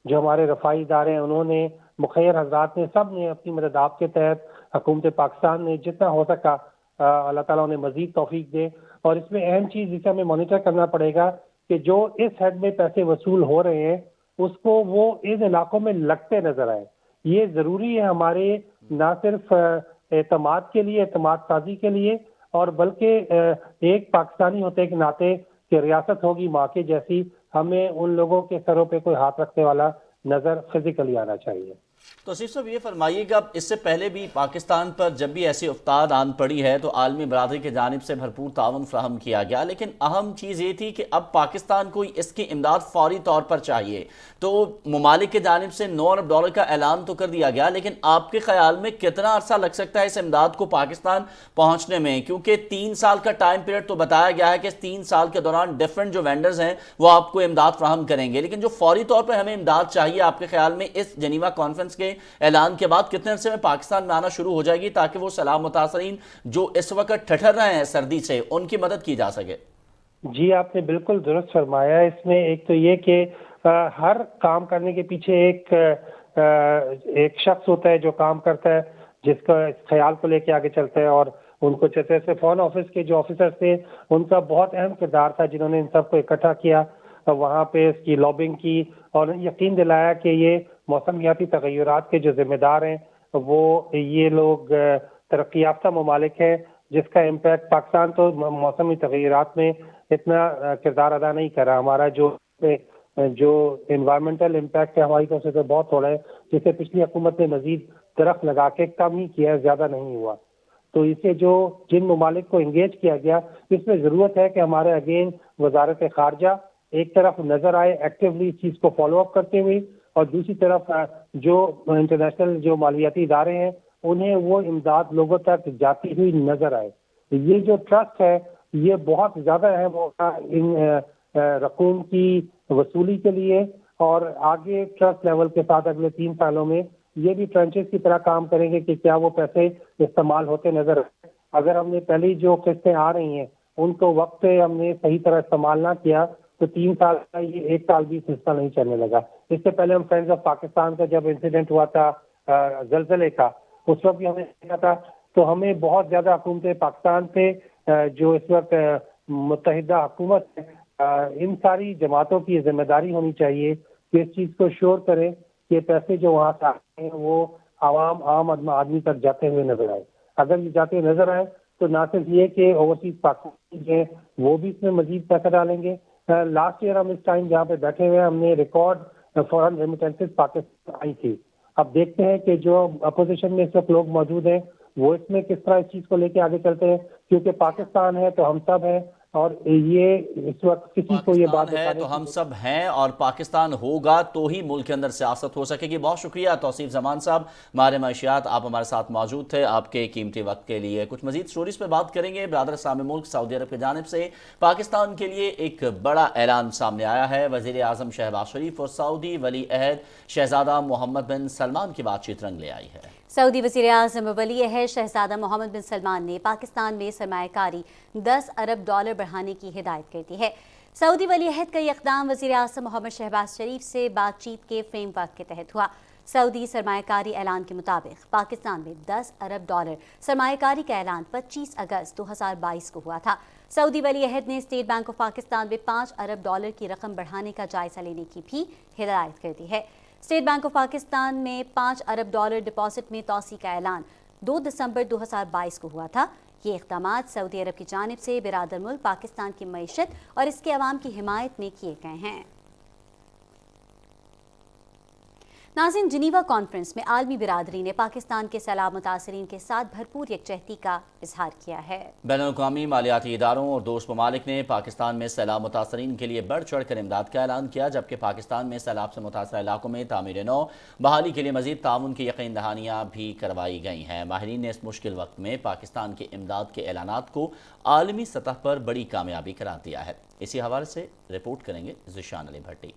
جو ہمارے رفائی ادارے ہیں انہوں نے، مخیر حضرات نے، سب نے اپنی مدد آپ کے تحت، حکومت پاکستان نے جتنا ہو سکا اللہ تعالیٰ نے مزید توفیق دے. اور اس میں اہم چیز جسے ہمیں مانیٹر کرنا پڑے گا کہ جو اس حد میں پیسے وصول ہو رہے ہیں اس کو وہ ان علاقوں میں لگتے نظر آئے. یہ ضروری ہے ہمارے نہ صرف اعتماد کے لیے، اعتماد سازی کے لیے، اور بلکہ ایک پاکستانی ہوتے کے ناطے کہ ریاست ہوگی ماں کے جیسی، ہمیں ان لوگوں کے سروں پہ کوئی ہاتھ رکھنے والا نظر فزیکلی آنا چاہیے. توصیف صاحب یہ فرمائیے گا، اس سے پہلے بھی پاکستان پر جب بھی ایسی افتاد آن پڑی ہے تو عالمی برادری کی جانب سے بھرپور تعاون فراہم کیا گیا، لیکن اہم چیز یہ تھی کہ اب پاکستان کو اس کی امداد فوری طور پر چاہیے. تو ممالک کی جانب سے 9 ارب ڈالر کا اعلان تو کر دیا گیا، لیکن آپ کے خیال میں کتنا عرصہ لگ سکتا ہے اس امداد کو پاکستان پہنچنے میں؟ کیونکہ 3 سال کا ٹائم پیریڈ تو بتایا گیا ہے کہ اس 3 سال کے دوران ڈیفرنٹ جو وینڈرز ہیں وہ آپ کو امداد فراہم کریں گے، لیکن جو فوری طور پر ہمیں امداد چاہیے آپ کے خیال میں اس جنیوا کانفرنس کے اعلان کے بعد کتنے عرصے میں پاکستان میں آنا شروع ہو جائے گی تاکہ وہ سیلاب متاثرین جو اس وقت ٹھٹر رہے ہیں سردی سے ان کی مدد کی جا سکے؟ جی آپ نے بالکل درست فرمایا. اس میں ایک تو یہ کہ ہر کام کرنے کے پیچھے ایک شخص ہوتا ہے جو کام کرتا ہے، جس کا خیال کو لے کے آگے چلتا ہے، اور ان کو جیسے فارن آفس کے جو آفیسر تھے ان کا بہت اہم کردار تھا جنہوں نے ان سب کو اکٹھا کیا، وہاں پہ اس کی لابنگ کی اور یقین دلایا کہ یہ موسمیاتی تغیرات کے جو ذمہ دار ہیں وہ یہ لوگ ترقی یافتہ ممالک ہیں جس کا امپیکٹ پاکستان تو موسمی تغیرات میں اتنا کردار ادا نہیں کر رہا. ہمارا جو جو انوائرمنٹل امپیکٹ ہے ہماری طرف سے تو بہت تھوڑا ہے، جسے پچھلی حکومت نے مزید درخت لگا کے کم ہی کیا ہے، زیادہ نہیں ہوا. تو اسے جو جن ممالک کو انگیج کیا گیا، اس میں ضرورت ہے کہ ہمارے اگین وزارت خارجہ ایک طرف نظر آئے ایکٹیولی اس چیز کو فالو اپ کرتے ہوئے، اور دوسری طرف جو انٹرنیشنل جو مالیاتی ادارے ہیں انہیں وہ امداد لوگوں تک جاتی ہوئی نظر آئے. یہ جو ٹرسٹ ہے یہ بہت زیادہ اہم ہوگا ان رقوم کی وصولی کے لیے، اور آگے ٹرسٹ لیول کے ساتھ اگلے 3 سالوں میں یہ بھی ٹرنچز کی طرح کام کریں گے کہ کیا وہ پیسے استعمال ہوتے نظر آئے. اگر ہم نے پہلی جو قسطیں آ رہی ہیں ان کو وقت پہ ہم نے صحیح طرح استعمال نہ کیا تو 3 سال کا یہ 1 سال بھی سلسلہ نہیں چلنے لگا. اس سے پہلے ہم فرینڈز آف پاکستان کا جب انسیڈنٹ ہوا تھا زلزلے کا، اس وقت بھی ہمیں دیکھا تھا. تو ہمیں بہت زیادہ حکومت پاکستان سے جو اس وقت متحدہ حکومت ہے، ان ساری جماعتوں کی ذمہ داری ہونی چاہیے کہ اس چیز کو شور کریں کہ پیسے جو وہاں سے آتے ہیں وہ عام آدمی تک جاتے ہوئے نظر آئے. اگر یہ جاتے ہوئے نظر آئے تو نہ صرف یہ کہ اوورسیز پاکستانی جو ہیں وہ بھی اس میں مزید پیسہ ڈالیں گے. لاسٹ ایئر ہم اس ٹائم جہاں پہ بیٹھے ہوئے ہم نے ریکارڈ فورن ریمیٹنسز پاکستان آئی تھی. اب دیکھتے ہیں کہ جو اپوزیشن میں اس وقت لوگ موجود ہیں وہ اس میں کس طرح اس چیز کو لے کے آگے چلتے ہیں، کیونکہ پاکستان ہے تو ہم سب ہیں، اور یہ اس وقت کسی کو یہ بات ہے تو ہم سب ہیں، اور پاکستان ہوگا تو ہی ملک کے اندر سیاست ہو سکے گی. بہت شکریہ توصیف زمان صاحب، ماہر معاشیات، آپ ہمارے ساتھ موجود تھے. آپ کے قیمتی وقت کے لیے. کچھ مزید سٹوریز پہ بات کریں گے. برادر اسلامی ملک سعودی عرب کی جانب سے پاکستان کے لیے ایک بڑا اعلان سامنے آیا ہے. وزیر اعظم شہباز شریف اور سعودی ولی عہد شہزادہ محمد بن سلمان کی بات چیت رنگ لے آئی ہے. سعودی وزیر اعظم ولی عہد شہزادہ محمد بن سلمان نے پاکستان میں سرمایہ کاری $10 ارب بڑھانے کی ہدایت کر دی ہے. سعودی ولی عہد کا یہ اقدام وزیر اعظم محمد شہباز شریف سے بات چیت کے فریم ورک کے تحت ہوا. سعودی سرمایہ کاری اعلان کے مطابق پاکستان میں $10 ارب سرمایہ کاری کا اعلان 25 اگست 2022 کو ہوا تھا. سعودی ولی عہد نے اسٹیٹ بینک آف پاکستان میں $5 ارب کی رقم بڑھانے کا جائزہ لینے کی بھی ہدایت کر دی ہے. اسٹیٹ بینک آف پاکستان میں $5 ارب ڈپازٹ میں توسیع کا اعلان 2 دسمبر 2022 کو ہوا تھا. یہ اقدامات سعودی عرب کی جانب سے برادر ملک پاکستان کی معیشت اور اس کے عوام کی حمایت میں کیے گئے ہیں. ناظرین، جنیوا کانفرنس میں عالمی برادری نے پاکستان کے سیلاب متاثرین کے ساتھ بھرپور یکجہتی کا اظہار کیا ہے. بین الاقوامی مالیاتی اداروں اور دوست ممالک نے پاکستان میں سیلاب متاثرین کے لیے بڑھ چڑھ کر امداد کا اعلان کیا، جبکہ پاکستان میں سیلاب سے متاثرہ علاقوں میں تعمیر نو بحالی کے لیے مزید تعاون کی یقین دہانیاں بھی کروائی گئی ہیں. ماہرین نے اس مشکل وقت میں پاکستان کے امداد کے اعلانات کو عالمی سطح پر بڑی کامیابی قرار دیا ہے. اسی حوالے سے رپورٹ کریں گے ذیشان علی بھٹی.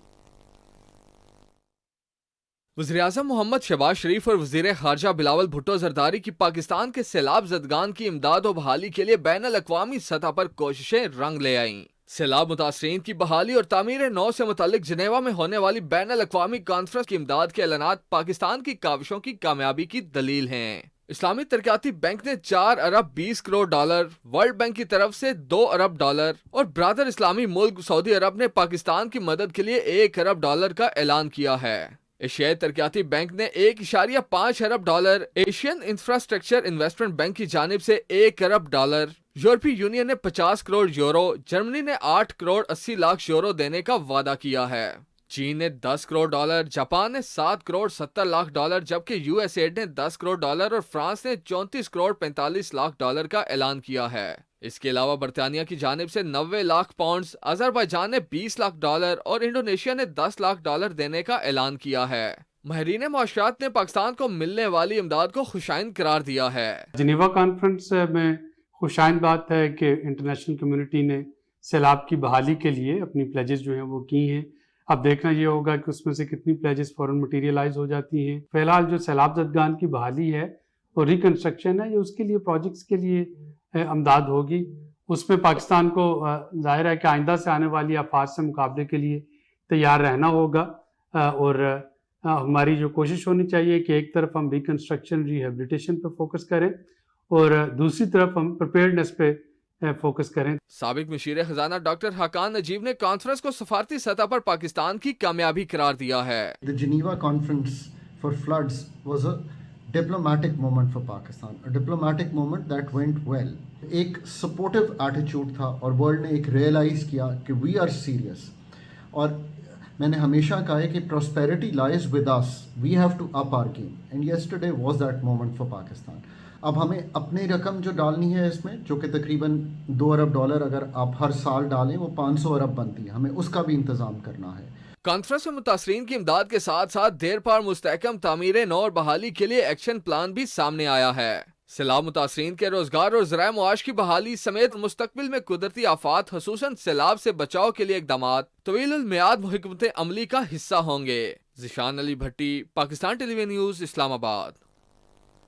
وزیراعظم محمد شہباز شریف اور وزیر خارجہ بلاول بھٹو زرداری کی پاکستان کے سیلاب زدگان کی امداد و بحالی کے لیے بین الاقوامی سطح پر کوششیں رنگ لے آئیں. سیلاب متاثرین کی بحالی اور تعمیر نو سے متعلق جنیوا میں ہونے والی بین الاقوامی کانفرنس کی امداد کے اعلانات پاکستان کی کاوشوں کی کامیابی کی دلیل ہیں. اسلامی ترقیاتی بینک نے $4 ارب 20 کروڑ، ورلڈ بینک کی طرف سے $2 ارب اور برادر اسلامی ملک سعودی عرب نے پاکستان کی مدد کے لیے $1 ارب کا اعلان کیا ہے. ایشیائی ترقیاتی بینک نے $1.5 ارب، ایشین انفراسٹرکچر انویسٹمنٹ بینک کی جانب سے $1 ارب، یورپی یونین نے 50 کروڑ یورو، جرمنی نے 8 کروڑ 80 لاکھ یورو دینے کا وعدہ کیا ہے. چین نے $10 کروڑ، جاپان نے $7 کروڑ 70 لاکھ، جبکہ یو ایس ایڈ نے $10 کروڑ اور فرانس نے $34 کروڑ 45 لاکھ کا اعلان کیا ہے. اس کے علاوہ برطانیہ کی جانب سے 90 لاکھ پاؤنڈز، آذربائیجان نے $20 لاکھ اور انڈونیشیا نے $10 لاکھ دینے کا اعلان کیا ہے. ماہرین معاشیات نے پاکستان کو ملنے والی امداد کو خوشائند قرار دیا ہے. جنیوا کانفرنس میں خوشائند بات ہے کہ انٹرنیشنل کمیونٹی نے سیلاب کی بحالی کے لیے اپنی پلیجز جو ہیں وہ کی ہیں. اب دیکھنا یہ ہوگا کہ اس میں سے کتنی پلیجز فوراً مٹیریلائز ہو جاتی ہیں. فی الحال جو سیلاب زدگان کی بحالی ہے اور ریکنسٹرکشن ہے، یہ اس کے لیے پروجیکٹس کے لیے امداد ہوگی. اس میں پاکستان کو ظاہر ہے کہ آئندہ سے آنے والی آفات سے مقابلے کے لیے تیار رہنا ہوگا، اور ہماری جو کوشش ہونی چاہیے کہ ایک طرف ہم ریکنسٹرکشن ریہیبلیٹیشن پہ فوکس کریں اور دوسری طرف ہم پریپیئرڈنس پہ فوکس کریں. سابق مشیر خزانہ ڈاکٹر حقان نجیب نے کانفرنس کو سفارتی سطح پر پاکستان کی کامیابی قرار دیا ہے. The Geneva Conference for Floods was a diplomatic moment for Pakistan, a diplomatic moment that went well. ایک supportive attitude تھا اور ورلڈ نے ایک ریئلائز کیا کہ we are serious. اور میں نے ہمیشہ کہا ہے کہ prosperity lies with us, we have to up our game, and yesterday was that moment for Pakistan. اب ہمیں اپنی رقم جو ڈالنی ہے اس میں، جو کہ تقریباً $2 ارب اگر آپ ہر سال ڈالیں وہ 500 ارب بنتی ہے، ہمیں اس کا بھی انتظام کرنا ہے. کانفرنس میں متاثرین کی امداد کے ساتھ ساتھ دیر پار مستحکم تعمیر نو اور بحالی کے لیے ایکشن پلان بھی سامنے آیا ہے. سیلاب متاثرین کے روزگار اور ذرائع معاش کی بحالی سمیت مستقبل میں قدرتی آفات خصوصاً سیلاب سے بچاؤ کے لیے اقدامات طویل المیعاد حکمت عملی کا حصہ ہوں گے. ذیشان علی بھٹی، پاکستان ٹیلی ویژن نیوز، اسلام آباد.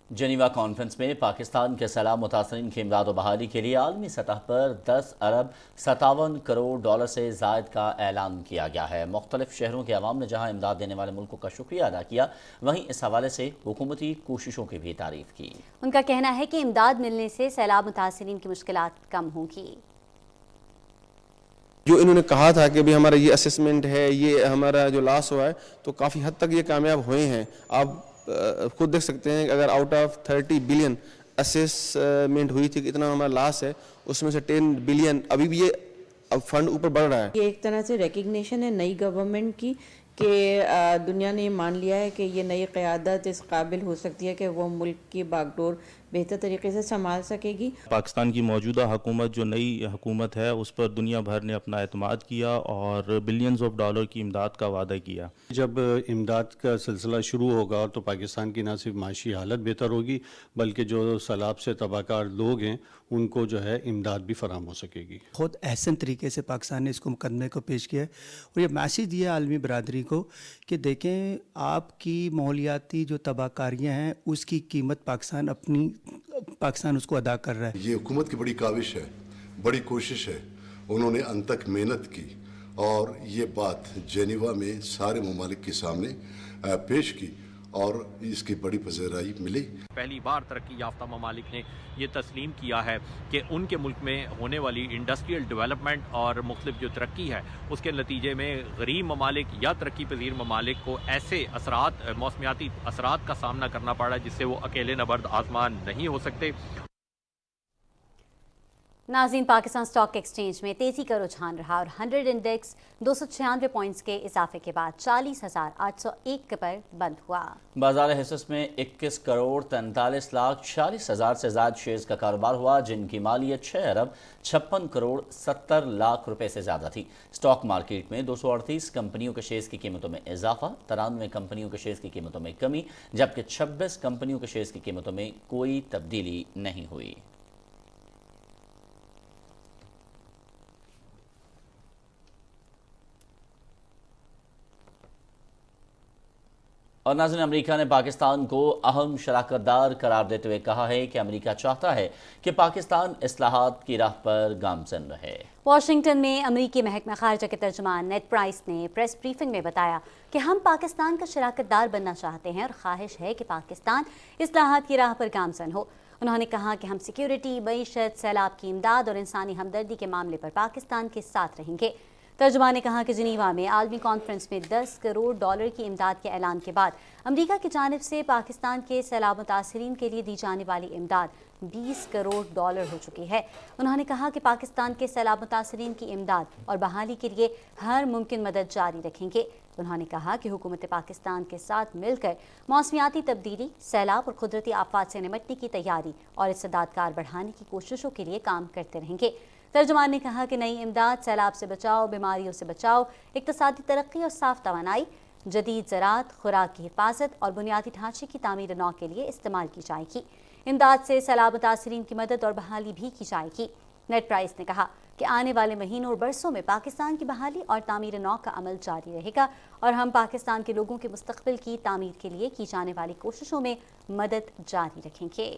جنیوا کانفرنس میں پاکستان کے سیلاب متاثرین کی امداد و بحالی کے لیے عالمی سطح پر 10 ارب 57 کروڑ ڈالر سے زائد کا اعلان کیا گیا ہے. مختلف شہروں کے عوام نے جہاں امداد دینے والے ملکوں کا شکریہ ادا کیا، وہیں اس حوالے سے حکومتی کوششوں کی بھی تعریف کی. ان کا کہنا ہے کہ امداد ملنے سے سیلاب متاثرین کی مشکلات کم ہوں گی. جو انہوں نے کہا تھا کہ بھی ہمارا یہ اسیسمنٹ ہے، یہ ہمارا جو لاس ہوا ہے، تو کافی حد تک یہ کامیاب ہوئے ہیں. آپ خود دیکھ سکتے ہیں کہ اگر آؤٹ آف 30 بلین اسیسمنٹ ہوئی تھی کہ اتنا ہمارا لاس ہے، اس میں سے 10 بلین ابھی بھی یہ فنڈ اوپر بڑھ رہا ہے. یہ ایک طرح سے ریکگنیشن ہے نئی گورنمنٹ کی کہ دنیا نے مان لیا ہے کہ یہ نئی قیادت اس قابل ہو سکتی ہے کہ وہ ملک کی باغ ڈور بہتر طریقے سے سنبھال سکے گی. پاکستان کی موجودہ حکومت جو نئی حکومت ہے اس پر دنیا بھر نے اپنا اعتماد کیا اور بلینز آف ڈالر کی امداد کا وعدہ کیا. جب امداد کا سلسلہ شروع ہوگا تو پاکستان کی نہ صرف معاشی حالت بہتر ہوگی بلکہ جو سیلاب سے تباہ کار لوگ ہیں ان کو جو ہے امداد بھی فراہم ہو سکے گی. خود احسن طریقے سے پاکستان نے اس کو مقدمے کو پیش کیا ہے اور یہ میسیج دیا عالمی برادری کو کہ دیکھیں آپ کی ماحولیاتی جو تباہ کاریاں ہیں اس کی قیمت پاکستان اس کو ادا کر رہا ہے. یہ حکومت کی بڑی کاوش ہے، بڑی کوشش ہے، انہوں نے انت تک محنت کی اور یہ بات جنیوا میں سارے ممالک کے سامنے پیش کی اور اس کی بڑی پذیرائی ملی. پہلی بار ترقی یافتہ ممالک نے یہ تسلیم کیا ہے کہ ان کے ملک میں ہونے والی انڈسٹریل ڈیولپمنٹ اور مختلف جو ترقی ہے اس کے نتیجے میں غریب ممالک یا ترقی پذیر ممالک کو ایسے اثرات، موسمیاتی اثرات کا سامنا کرنا پڑا جس سے وہ اکیلے نبرد آزمان نہیں ہو سکتے. ناظرین، پاکستان سٹاک ایکسچینج میں تیزی کا رجحان رہا اور 100 انڈیکس 296 پوائنٹس کے اضافے کے بعد 40,801 پر بند ہوا. بازار حصص میں 21 کروڑ 43 لاکھ 46 ہزار سے زائد شیئرز کا کاروبار ہوا، جن کی مالیت 6 ارب 56 کروڑ 70 لاکھ روپے سے زیادہ تھی. سٹاک مارکیٹ میں 238 کمپنیوں کے شیئرز کی قیمتوں میں اضافہ، 93 کمپنیوں کے شیئرز کی قیمتوں میں کمی، جبکہ 26 کمپنیوں کے شیئرز کی قیمتوں میں کوئی تبدیلی نہیں ہوئی. اور ناظرین، امریکہ نے پاکستان کو اہم شراکت دار قرار دیتے ہوئے کہا ہے کہ امریکہ چاہتا ہے کہ پاکستان اصلاحات کی راہ پر گامزن رہے. واشنگٹن میں امریکی محکمہ خارجہ کے ترجمان نیڈ پرائس نے پریس بریفنگ میں بتایا کہ ہم پاکستان کا شراکت دار بننا چاہتے ہیں اور خواہش ہے کہ پاکستان اصلاحات کی راہ پر گامزن ہو. انہوں نے کہا کہ ہم سیکیورٹی، معیشت، سیلاب کی امداد اور انسانی ہمدردی کے معاملے پر پاکستان کے ساتھ رہیں گے. ترجمان نے کہا کہ جنیوا میں عالمی کانفرنس میں 10 کروڑ ڈالر کی امداد کے اعلان کے بعد امریکہ کی جانب سے پاکستان کے سیلاب متاثرین کے لیے دی جانے والی امداد 20 کروڑ ڈالر ہو چکی ہے. انہوں نے کہا کہ پاکستان کے سیلاب متاثرین کی امداد اور بحالی کے لیے ہر ممکن مدد جاری رکھیں گے. انہوں نے کہا کہ حکومت پاکستان کے ساتھ مل کر موسمیاتی تبدیلی، سیلاب اور قدرتی آفات سے نمٹنے کی تیاری اور استعداد کار بڑھانے کی کوششوں کے لیے کام کرتے رہیں گے. ترجمان نے کہا کہ نئی امداد سیلاب سے بچاؤ، بیماریوں سے بچاؤ، اقتصادی ترقی اور صاف توانائی، جدید زراعت، خوراک کی حفاظت اور بنیادی ڈھانچے کی تعمیر نو کے لیے استعمال کی جائے گی. امداد سے سیلاب متاثرین کی مدد اور بحالی بھی کی جائے گی. نیڈ پرائس نے کہا کہ آنے والے مہینوں اور برسوں میں پاکستان کی بحالی اور تعمیر نو کا عمل جاری رہے گا اور ہم پاکستان کے لوگوں کے مستقبل کی تعمیر کے لیے کی جانے والی کوششوں میں مدد جاری رکھیں گے.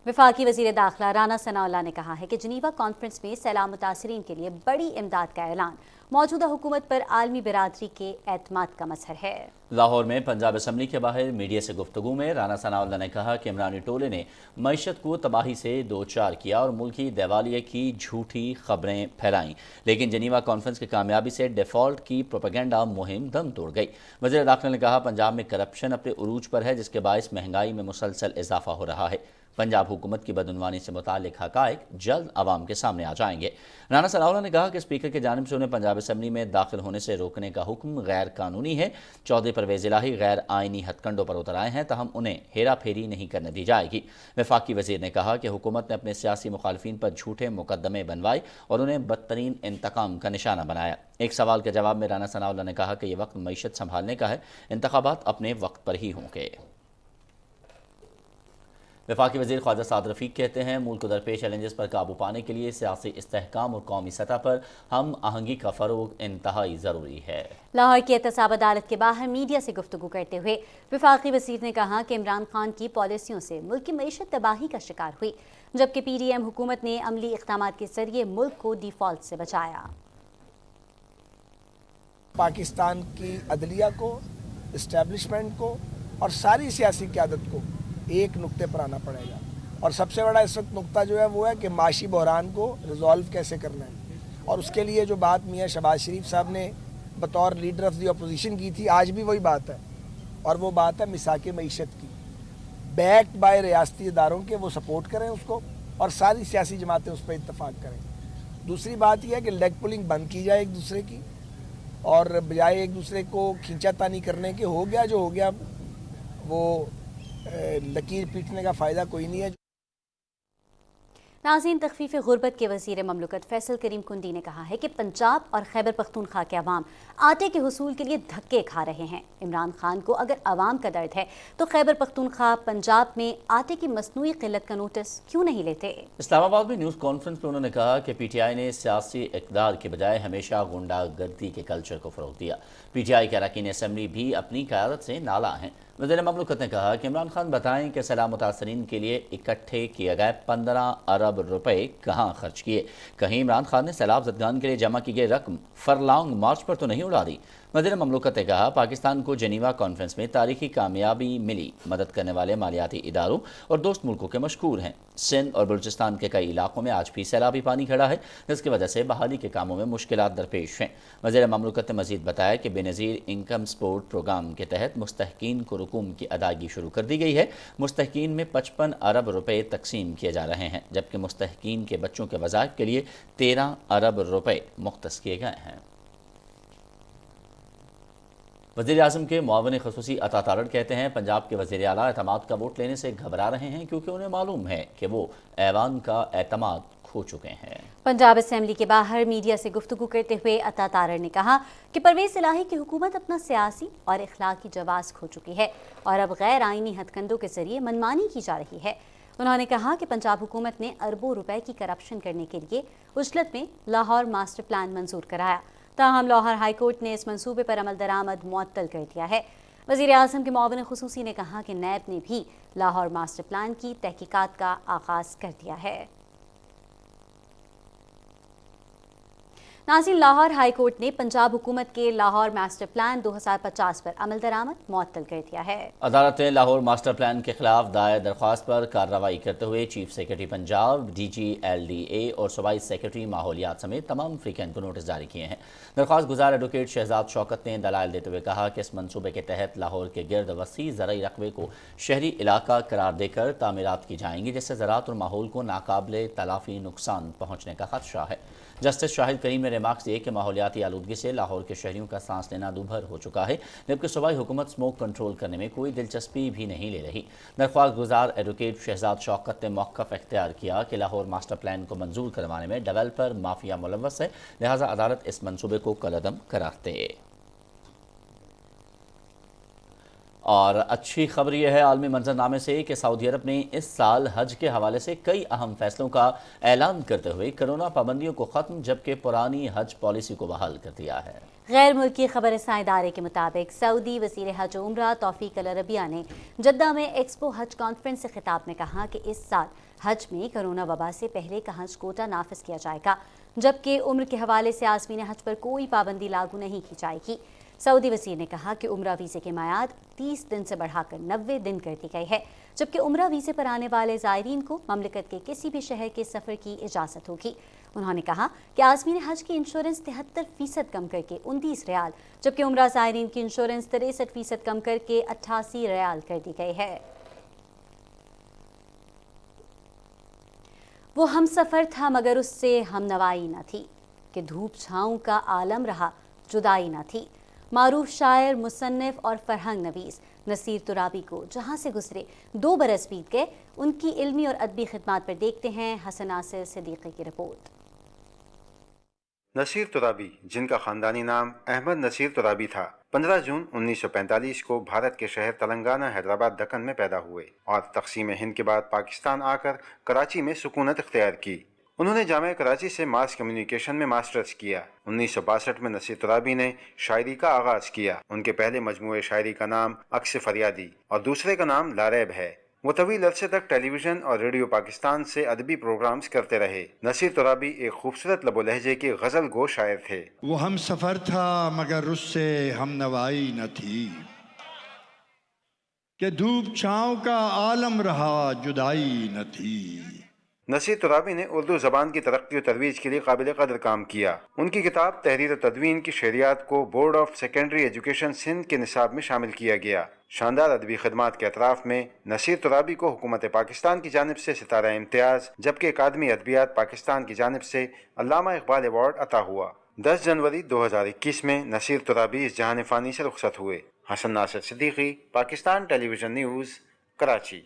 وفاقی وزیر داخلہ رانا ثناء اللہ نے کہا ہے کہ جنیوا کانفرنس میں سیلاب متاثرین کے لیے بڑی امداد کا اعلان موجودہ حکومت پر عالمی برادری کے اعتماد کا مظہر ہے. लाहौर में पंजाब असम्बली के बाहर मीडिया से गुफ्तगू में राना सनाउल्लाह ने कहा कि इमरानी टोले ने मईशत को तबाही से दो चार किया और मुल्क की दिवालिये की झूठी खबरें फैलाईं, लेकिन जनीवा कॉन्फ्रेंस की कामयाबी से डिफ़ॉल्ट की प्रोपेगेंडा मुहिम दम तोड़ गई। वज़ीर दाखिला ने कहा पंजाब में करप्शन अपने उरूज पर है, जिसके बायस महंगाई में मुसलसल इजाफा हो रहा है। पंजाब हुकूमत की बदउनवानी से मुताल्लिक हक़ाइक़ जल्द आवाम के सामने आ जाएंगे। राना सनाउल्लाह ने कहा कि स्पीकर की जानिब से उन्हें पंजाब असम्बली में दाखिल होने से रोकने का हुक्म गैर कानूनी है। चौधरी परवेज़ इलाही गैर आइनी हथकंडों पर उतर आए हैं, तहम उन्हें हेरा फेरी नहीं करने दी जाएगी। वफाकी वज़ीर ने कहा कि हुकूमत ने अपने सियासी मुखालफिन पर झूठे मुकदमे बनवाए और उन्हें बदतरीन इंतकाम का निशाना बनाया। एक सवाल के जवाब में राना सनाउल्लाह ने कहा कि यह वक्त मईशत संभालने का है, इंतखाबात अपने वक्त पर ही होंगे। वफाकी वज़ीर ख्वाजा साद रफ़ीक कहते हैं मुल्क को दरपेश चैलेंजेस पर काबू पाने के लिए सियासी इस्तेहकाम और कौमी सतह पर हम आहंगी का फ़रोग इंतहाई ज़रूरी है। लाहौर की एहतसाब अदालत के बाहर मीडिया से गुफ्तगू करते हुए वफाकी वज़ीर ने कहा कि इमरान खान की पॉलिसियों से मुल्क की मईशत तबाही का शिकार हुई, जबकि PDM हुकूमत ने अमली इक़दाम के जरिए मुल्क को डिफ़ॉल्ट से बचाया। पाकिस्तान की अदलिया को, इस्टेब्लिशमेंट को और सारी सियासी क़यादत को एक नुक्ते पर आना पड़ेगा, और सबसे बड़ा इस वक्त नुक्ता जो है वो है कि माशी बहरान को रिजॉल्व कैसे करना है। और उसके लिए जो बात मियां शहबाज शरीफ साहब ने बतौर लीडर ऑफ द अपोजिशन की थी, आज भी वही बात है, और वो बात है मिसाक मईशत की, बैक्ड बाय रियासती इदारों के, वो सपोर्ट करें उसको और सारी सियासी जमातें उस पर इत्तफाक करें। दूसरी बात यह है कि लेग पुलिंग बंद की जाए एक दूसरे की, और बजाय एक दूसरे को खींचातानी करने के हो गया जो हो गया, वो लकीर पीटने का फ़ायदा कोई नहीं है। नाज़रीन, तख़फ़ीफ़ गुर्बत के वज़ीर ममलकत फैसल करीम कुंडी ने कहा है कि पंजाब और खैबर पख्तूनख्वा के अवाम आटे के हुसूल के लिए धक्के खा रहे हैं। इमरान खान को अगर अवाम का दर्द है तो खैबर पख्तूनख्वा पंजाब में आटे की मसनूई किल्लत का नोटिस क्यों नहीं लेते। इस्लामाबाद में न्यूज़ कॉन्फ्रेंस में उन्होंने कहा कि PTI ने सियासी इक़दार के बजाय हमेशा गुंडागर्दी के कल्चर को फ़रोग़ दिया। PTI के अरकान असम्बली भी अपनी क़यादत से नाला हैं। वज़ीर ममलकत ने कहा कि इमरान खान बताएं कि सैलाब मुतासरीन के लिए इकट्ठे किए गए 15 अरब रुपए कहाँ खर्च किए। कहीं इमरान खान ने सैलाब ज़दगान के लिए जमा की गई रकम फरलांग मार्च पर तो नहीं उड़ा दी। वज़ीर ममलकत ने कहा पाकिस्तान को जनीवा कॉन्फ्रेंस में तारीखी कामयाबी मिली, मदद करने वाले मालियाती इदारों और दोस्त मुल्कों के मशकूर हैं। सिंध और बलूचिस्तान के कई इलाकों में आज भी सैलाबी पानी खड़ा है, जिसकी वजह से बहाली के कामों में मुश्किलात दरपेश हैं। वज़ीर ममलकत ने मज़ीद बताया कि बेनज़ीर इनकम सपोर्ट प्रोग्राम के तहत मुस्तहकीन को रकूम की अदायगी शुरू कर दी गई है। मुस्तहकीन में 55 अरब रुपए तकसीम किए जा रहे हैं, जबकि मुस्तहकीन के बच्चों के वज़ाइफ के लिए 13 अरब रुपए मुख्तस किए गए हैं। वज़ीर आज़म के मुआविन ख़ुसूसी अता तारड़ कहते हैं पंजाब के वज़ीर आला एतमाद का वोट लेने से घबरा रहे हैं, क्योंकि उन्हें मालूम है कि वो ऐवान का एतमाद खो चुके हैं। पंजाब असम्बली के बाहर मीडिया से गुफ्तगू करते हुए अता तारड़ ने कहा कि परवेज़ इलाही की हुकूमत अपना सियासी और इखलाकी जवाज़ खो चुकी है और अब गैर आइनी हथकंडों के जरिए मनमानी की जा रही है। उन्होंने कहा कि पंजाब हुकूमत ने अरबों रुपए की करप्शन करने के लिए उजलत में लाहौर मास्टर प्लान मंजूर कराया, ताहम लाहौर हाई कोर्ट ने इस मंसूबे पर अमल दरामद मुअत्तल कर दिया है। वज़ीर आज़म के मुआविन ख़ुसूसी ने कहा कि नैब ने भी लाहौर मास्टर प्लान की तहकीकात का आगाज़ कर दिया है। नाज़रीन, लाहौर हाई कोर्ट ने पंजाब हुकूमत के लाहौर मास्टर प्लान 2050 पर अमल दरामद मुअत्तल कर दिया है। अदालत ने लाहौर मास्टर प्लान के खिलाफ दायर दरख्वास्त पर कार्रवाई करते हुए chief secretary Punjab, DG LDA और सूबाई सेक्रेटरी माहौलियात समेत तमाम फ्रीकैन को नोटिस जारी किए हैं। दरख्वास्त गुजार एडवोकेट शहजाद शौकत ने दलाइल देते हुए कहा कि इस मनसूबे के तहत लाहौर के गिर्द वसी ज़रई रकबे को शहरी इलाका करार देकर तामीरात की जाएंगी, जिससे ज़राअत और माहौल को नाकाबिले तलाफी नुकसान पहुँचने का खदशा है। जस्टिस शाहिद करीम ने रिमार्क्स दिए कि माहौलियाती आलूदगी से लाहौर के शहरियों का सांस लेना दूभर हो चुका है, जबकि सूबाई हुकूमत स्मोक कंट्रोल करने में कोई दिलचस्पी भी नहीं ले रही। दरख्वास्त गुजार एडवोकेट शहजाद शौकत ने मौक़िफ़ इख्तियार किया कि लाहौर मास्टर प्लान को मंजूर करवाने में डेवलपर माफिया मुलव्वस है, लिहाजा अदालत इस मनसूबे को कलअदम करार दे। और अच्छी खबर यह है आलमी मंजरनामे से कि सऊदी अरब ने इस साल हज के हवाले से कई अहम फैसलों का ऐलान करते हुए कोरोना पाबंदियों को ख़त्म जबकि पुरानी हज पॉलिसी को बहाल कर दिया है। गैर मुल्की खबर रसां इदारे के मुताबिक सऊदी वज़ीर हज उम्रा तौफीक अल अरबिया ने जद्दा में एक्सपो हज कॉन्फ्रेंस से खिताब में कहा कि इस साल हज में कोरोना वबा से पहले का हज कोटा नाफिज किया जाएगा, जबकि उम्र के हवाले से आज़मीन हज पर कोई पाबंदी लागू नहीं की जाएगी। सऊदी वज़ीर ने कहा कि उम्रा वीज़े की मियाद 30 दिन से बढ़ाकर 90 दिन कर दी गई है, जबकि उम्रा वीज़े पर आने वाले ज़ायरीन को ममलकत के किसी भी शहर के सफ़र की इजाज़त होगी। उन्होंने कहा कि आज़मीन हज की इंश्योरेंस 73% कम करके 29 रियाल, जबकि उम्रा ज़ायरीन की इंश्योरेंस 63% कम करके 88 रियाल कर दी गई है। वो हम सफ़र था मगर उससे हम नवाई न थी, कि धूप छाँव का आलम रहा जुदाई न थी। मारूफ शायर, मुसन्निफ और फरहंग नवीस नसीर तुराबी को जहाँ से गुजरे 2 बरस बीत गए, उनकी इल्मी और अदबी खिदमात पर देखते हैं हसन नासिर सिद्दीकी की रिपोर्ट। नसीर तुराबी, जिनका खानदानी नाम अहमद नसीर तुराबी था, 15 जून 1945 को भारत के शहर तेलंगाना हैदराबाद दक्कन में पैदा हुए और तक़सीम हिंद के बाद पाकिस्तान आकर कराची में सुकूनत इख्तियार की। उन्होंने जामिया कराची से मास कम्युनिकेशन में मास्टर्स किया। 1962 में नसीर तुराबी ने शायरी का आगाज़ किया। उनके पहले मजमूए शायरी का नाम अक्स फरियादी और दूसरे का नाम लारैब है। वो तवील अरसे तक टेलीविज़न और रेडियो पाकिस्तान से अदबी प्रोग्राम्स करते रहे। नसीर तुराबी एक खूबसूरत लबो लहजे के गज़ल गो शायर थे। वो हम सफ़र था मगर उससे हम नवाई न थी, कि धूप छाँव का आलम रहा जुदाई न थी। नसीर तुराबी ने उर्दू ज़बान की तरक्की और तरवीज के लिए काबिल कदर काम किया। उनकी किताब तहरीर तदवीन की शेरियात को board of secondary education Sindh के निसाब में शामिल किया गया। शानदार अदबी खिदमात के अतराफ में नसीर तुराबी को हुकूमत पाकिस्तान की जानिब से सितारा इम्तियाज़, जबकि अकादमी अदबियात पाकिस्तान की जानिब से अल्लामा इकबाल अवार्ड अता हुआ। 10 जनवरी 2021 में नसीर तुराबी इस जहान फ़ानी से रुखसत हुए। Hasan Nasir Siddiqui, Pakistan television news, Karachi.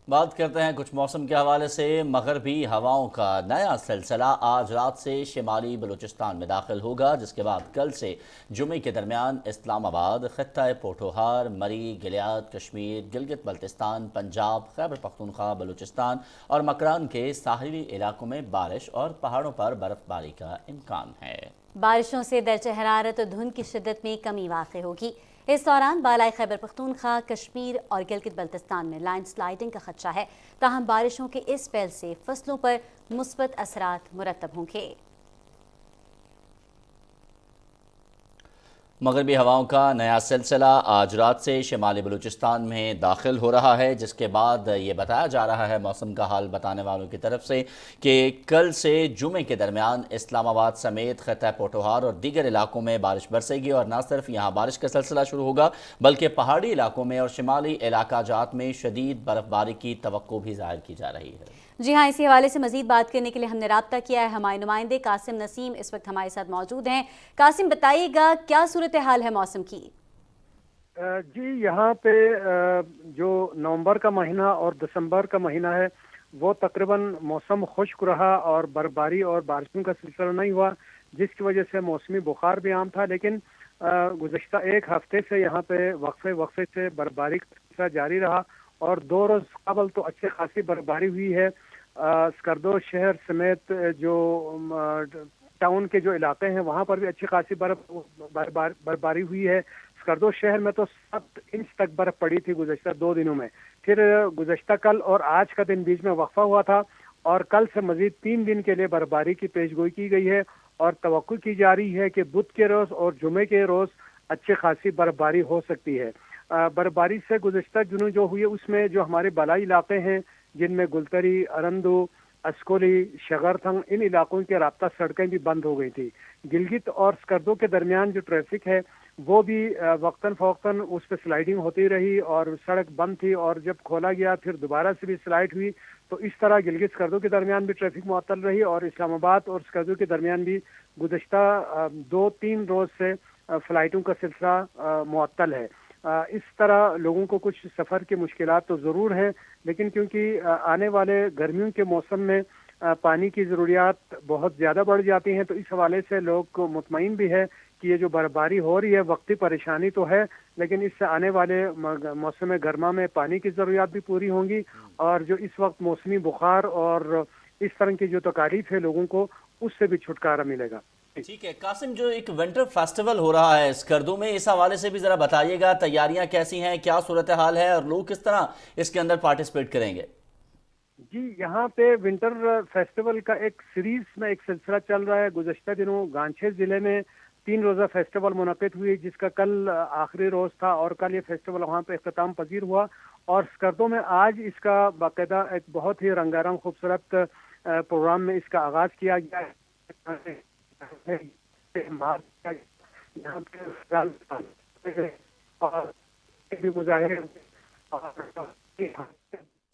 बात करते हैं कुछ मौसम के हवाले से। मगरबी हवाओं का नया सिलसिला आज रात से शिमाली बलूचिस्तान में दाखिल होगा, जिसके बाद कल से जुमे के दरमियान इस्लामाबाद, खित्ता पोठोहार, मरी, गिलियाद, कश्मीर, गिलगित बल्तिस्तान, पंजाब, खैबर पख्तूनख्वा, बलूचिस्तान और मकरान के साहिली इलाकों में बारिश और पहाड़ों पर बर्फबारी का इम्कान है। बारिशों से दर्जे हरारत और धुंध की शिद्दत में कमी वाक़ होगी। इस दौरान बालाई खैबर पख्तूनख्वा, कश्मीर और गिलगित बल्तिस्तान में लैंड स्लाइडिंग का खदशा है। ताहम बारिशों के इस स्पेल से फसलों पर मुस्बत असरात मुरतब होंगे। मगरबी हवाओं का नया सिलसिला आज रात से शिमाली बलूचिस्तान में दाखिल हो रहा है, जिसके बाद ये बताया जा रहा है मौसम का हाल बताने वालों की तरफ से कि कल से जुमे के दरमियान इस्लामाबाद समेत खित्ता पोठोहार और दीगर इलाकों में बारिश बरसेगी और न सिर्फ यहाँ बारिश का सिलसिला शुरू होगा बल्कि पहाड़ी इलाकों में और शिमाली इलाका जात में शदीद बर्फबारी की तवक्को भी जाहिर की जा रही है। जी हाँ, इसी हवाले से मजीद बात करने के लिए हमने राब्ता किया है। हमारे नुमाइंदे कासिम नसीम इस वक्त हमारे साथ मौजूद हैं। कासिम, बताइएगा क्या सूरत हाल है मौसम की? जी, यहाँ पे जो नवंबर का महीना और दिसंबर का महीना है वो तकरीबन मौसम खुश्क रहा और बर्फबारी और बारिशों का सिलसिला नहीं हुआ, जिसकी वजह से मौसमी बुखार भी आम था। लेकिन गुज़श्ता एक हफ्ते से यहाँ पे वक्फे से बर्फबारी का सिलसिला जारी रहा और 2 रोज़ कबल तो अच्छी खासी बर्फबारी हुई है। स्कर्दो शहर समेत जो टाउन के जो इलाके हैं वहाँ पर भी अच्छी खासी बर्फबारी हुई है। स्कर्दो शहर में तो 7 इंच तक बर्फ पड़ी थी गुज़श्ता 2 दिनों में। फिर गुज़श्ता कल और आज का दिन बीच में वक्फा हुआ था और कल से मजीद 3 दिन के लिए बर्फबारी की पेशगोई की गई है और तवक्कुल की जा रही है कि बुध के रोज़ और जुमे के रोज़ अच्छी खासी बर्फबारी हो सकती है। बर्फबारी से गुज़श्ता दिनों जो हुई उसमें जो हमारे बलाई इलाके हैं जिनमें गुलतरी, अरंदू, अस्कोली, शगरथंग, इन इलाकों के राब्ता सड़कें भी बंद हो गई थी। गिलगित और स्कर्दो के दरमियान जो ट्रैफिक है वो भी वक्तन फ़ौक्तन उस पर स्लाइडिंग होती रही और सड़क बंद थी और जब खोला गया फिर दोबारा से भी स्लाइड हुई। तो इस तरह गिलगित स्कर्दो के दरमियान भी ट्रैफिक मुअत्तल रही और इस्लामाबाद और स्कर्दो के दरमियान भी गुज़श्ता 2-3 रोज़ से फ़्लाइटों का सिलसिला मुअत्तल है। इस तरह लोगों को कुछ सफ़र की मुश्किलात तो ज़रूर हैं, लेकिन क्योंकि आने वाले गर्मियों के मौसम में पानी की ज़रूरियात बहुत ज़्यादा बढ़ जाती हैं, तो इस हवाले से लोग को मुतमईन भी है कि ये जो बर्फबारी हो रही है वक्ती परेशानी तो है, लेकिन इससे आने वाले मौसम गर्मा में पानी की ज़रूरियात भी पूरी होंगी और जो इस वक्त मौसमी बुखार और इस तरह की जो तकालीफ है लोगों को उससे भी छुटकारा मिलेगा। ठीक है कासिम, जो एक विंटर फेस्टिवल हो रहा है स्कर्दो में, इस हवाले से भी ज़रा बताइएगा, तैयारियां कैसी हैं, क्या सूरत हाल है और लोग किस तरह इसके अंदर पार्टिसिपेट करेंगे? जी, यहाँ पे विंटर फेस्टिवल का एक सीरीज में एक सिलसिला चल रहा है। गुज़श्ता दिनों गांछे ज़िले में 3 रोज़ा फेस्टिवल मुनक़िद हुई, जिसका कल आखिरी रोज़ था और कल ये फेस्टिवल वहाँ पे इख्तिताम पजीर हुआ। और स्कर्दो में आज इसका बाकायदा एक बहुत ही रंगारंग खूबसूरत प्रोग्राम में इसका आगाज़ किया गया है। यहाँ पे और भी मुजाहिर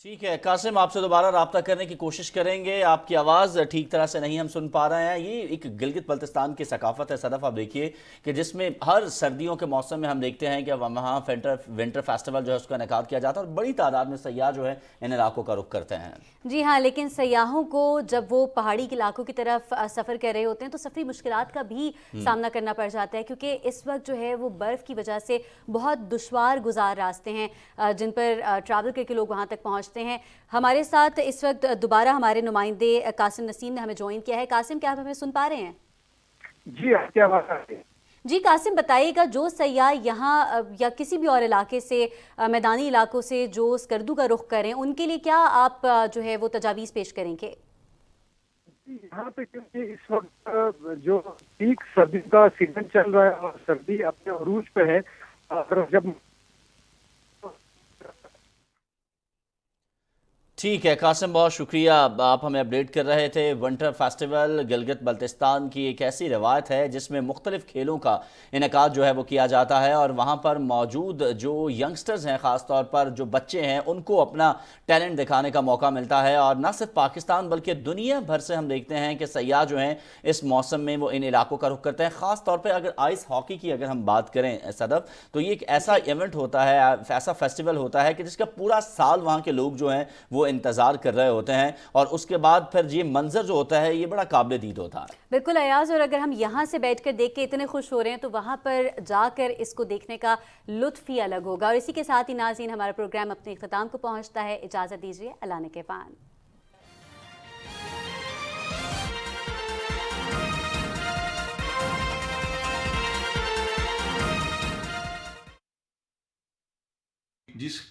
ठीक है कासिम, आपसे दोबारा राब्ता करने की कोशिश करेंगे। आपकी आवाज़ ठीक तरह से नहीं हम सुन पा रहे हैं। ये एक गिलगित बल्तिस्तान की सकाफत है सदफ, आप देखिए कि जिसमें हर सर्दियों के मौसम में हम देखते हैं कि वहाँ विंटर फेस्टिवल जो है उसका इनेकाद किया जाता है और बड़ी तादाद में सयाह जो है इन इलाकों का रुख करते हैं। जी हाँ, लेकिन सयाहों को जब वो पहाड़ी के इलाकों की तरफ सफ़र कर रहे होते हैं तो सफ़री मुश्किलात का भी सामना करना पड़ जाता है, क्योंकि इस वक्त जो है वो बर्फ़ की वजह से बहुत दुश्वार गुजार रास्ते हैं जिन पर ट्रैवल करके लोग वहाँ तक पहुँचते हैं। हमारे साथ इस वक्त दोबारा हमारे नुमाइंदे कासिम नसीम ने हमें ज्वाइन किया है। कासिम, क्या आप हमें सुन पा रहे हैं? जी, क्या बात है? जी कासिम, बताइएगा जो सयाह यहाँ या किसी भी और इलाके से मैदानी इलाकों से जो स्कर्दू का रुख करें, उनके लिए क्या आप जो है वो तजावीज़ पेश करेंगे? यहाँ पे क्योंकि इस वक्त जो पीक सर्दी का सीजन चल रहा है और सर्दी अपने अरूज पे है, और जब ठीक है कासिम, बहुत शुक्रिया, आप हमें अपडेट कर रहे थे। विंटर फेस्टिवल गिलगित बल्तिस्तान की एक ऐसी रवायत है जिसमें मुख्तलिफ खेलों का इनेकाद जो है वो किया जाता है और वहाँ पर मौजूद जो यंगस्टर्स हैं, ख़ास तौर पर जो बच्चे हैं, उनको अपना टैलेंट दिखाने का मौका मिलता है। और न सिर्फ पाकिस्तान बल्कि दुनिया भर से हम देखते हैं कि सयाह जो हैं इस मौसम में वो इन इलाकों का रुख करते हैं। ख़ास तौर पर अगर आइस हॉकी की अगर हम बात करें सदफ, तो ये एक ऐसा इवेंट होता है, ऐसा फेस्टिवल होता है कि जिसका पूरा साल वहाँ के लोग जो हैं वो इंतजार कर रहे होते हैं और उसके बाद फिर ये मंजर जो होता है ये बड़ा काबिल दीद होता है। बिल्कुल अयाज, और अगर हम यहाँ से बैठकर देख के इतने खुश हो रहे हैं तो वहाँ पर जाकर इसको देखने का लुत्फ ही अलग होगा। और इसी के साथ ही नाज़रीन, हमारा प्रोग्राम अपने इख्तिताम को पहुँचता है। इजाज़त दीजिए, अल्लाह ने के पान। जिस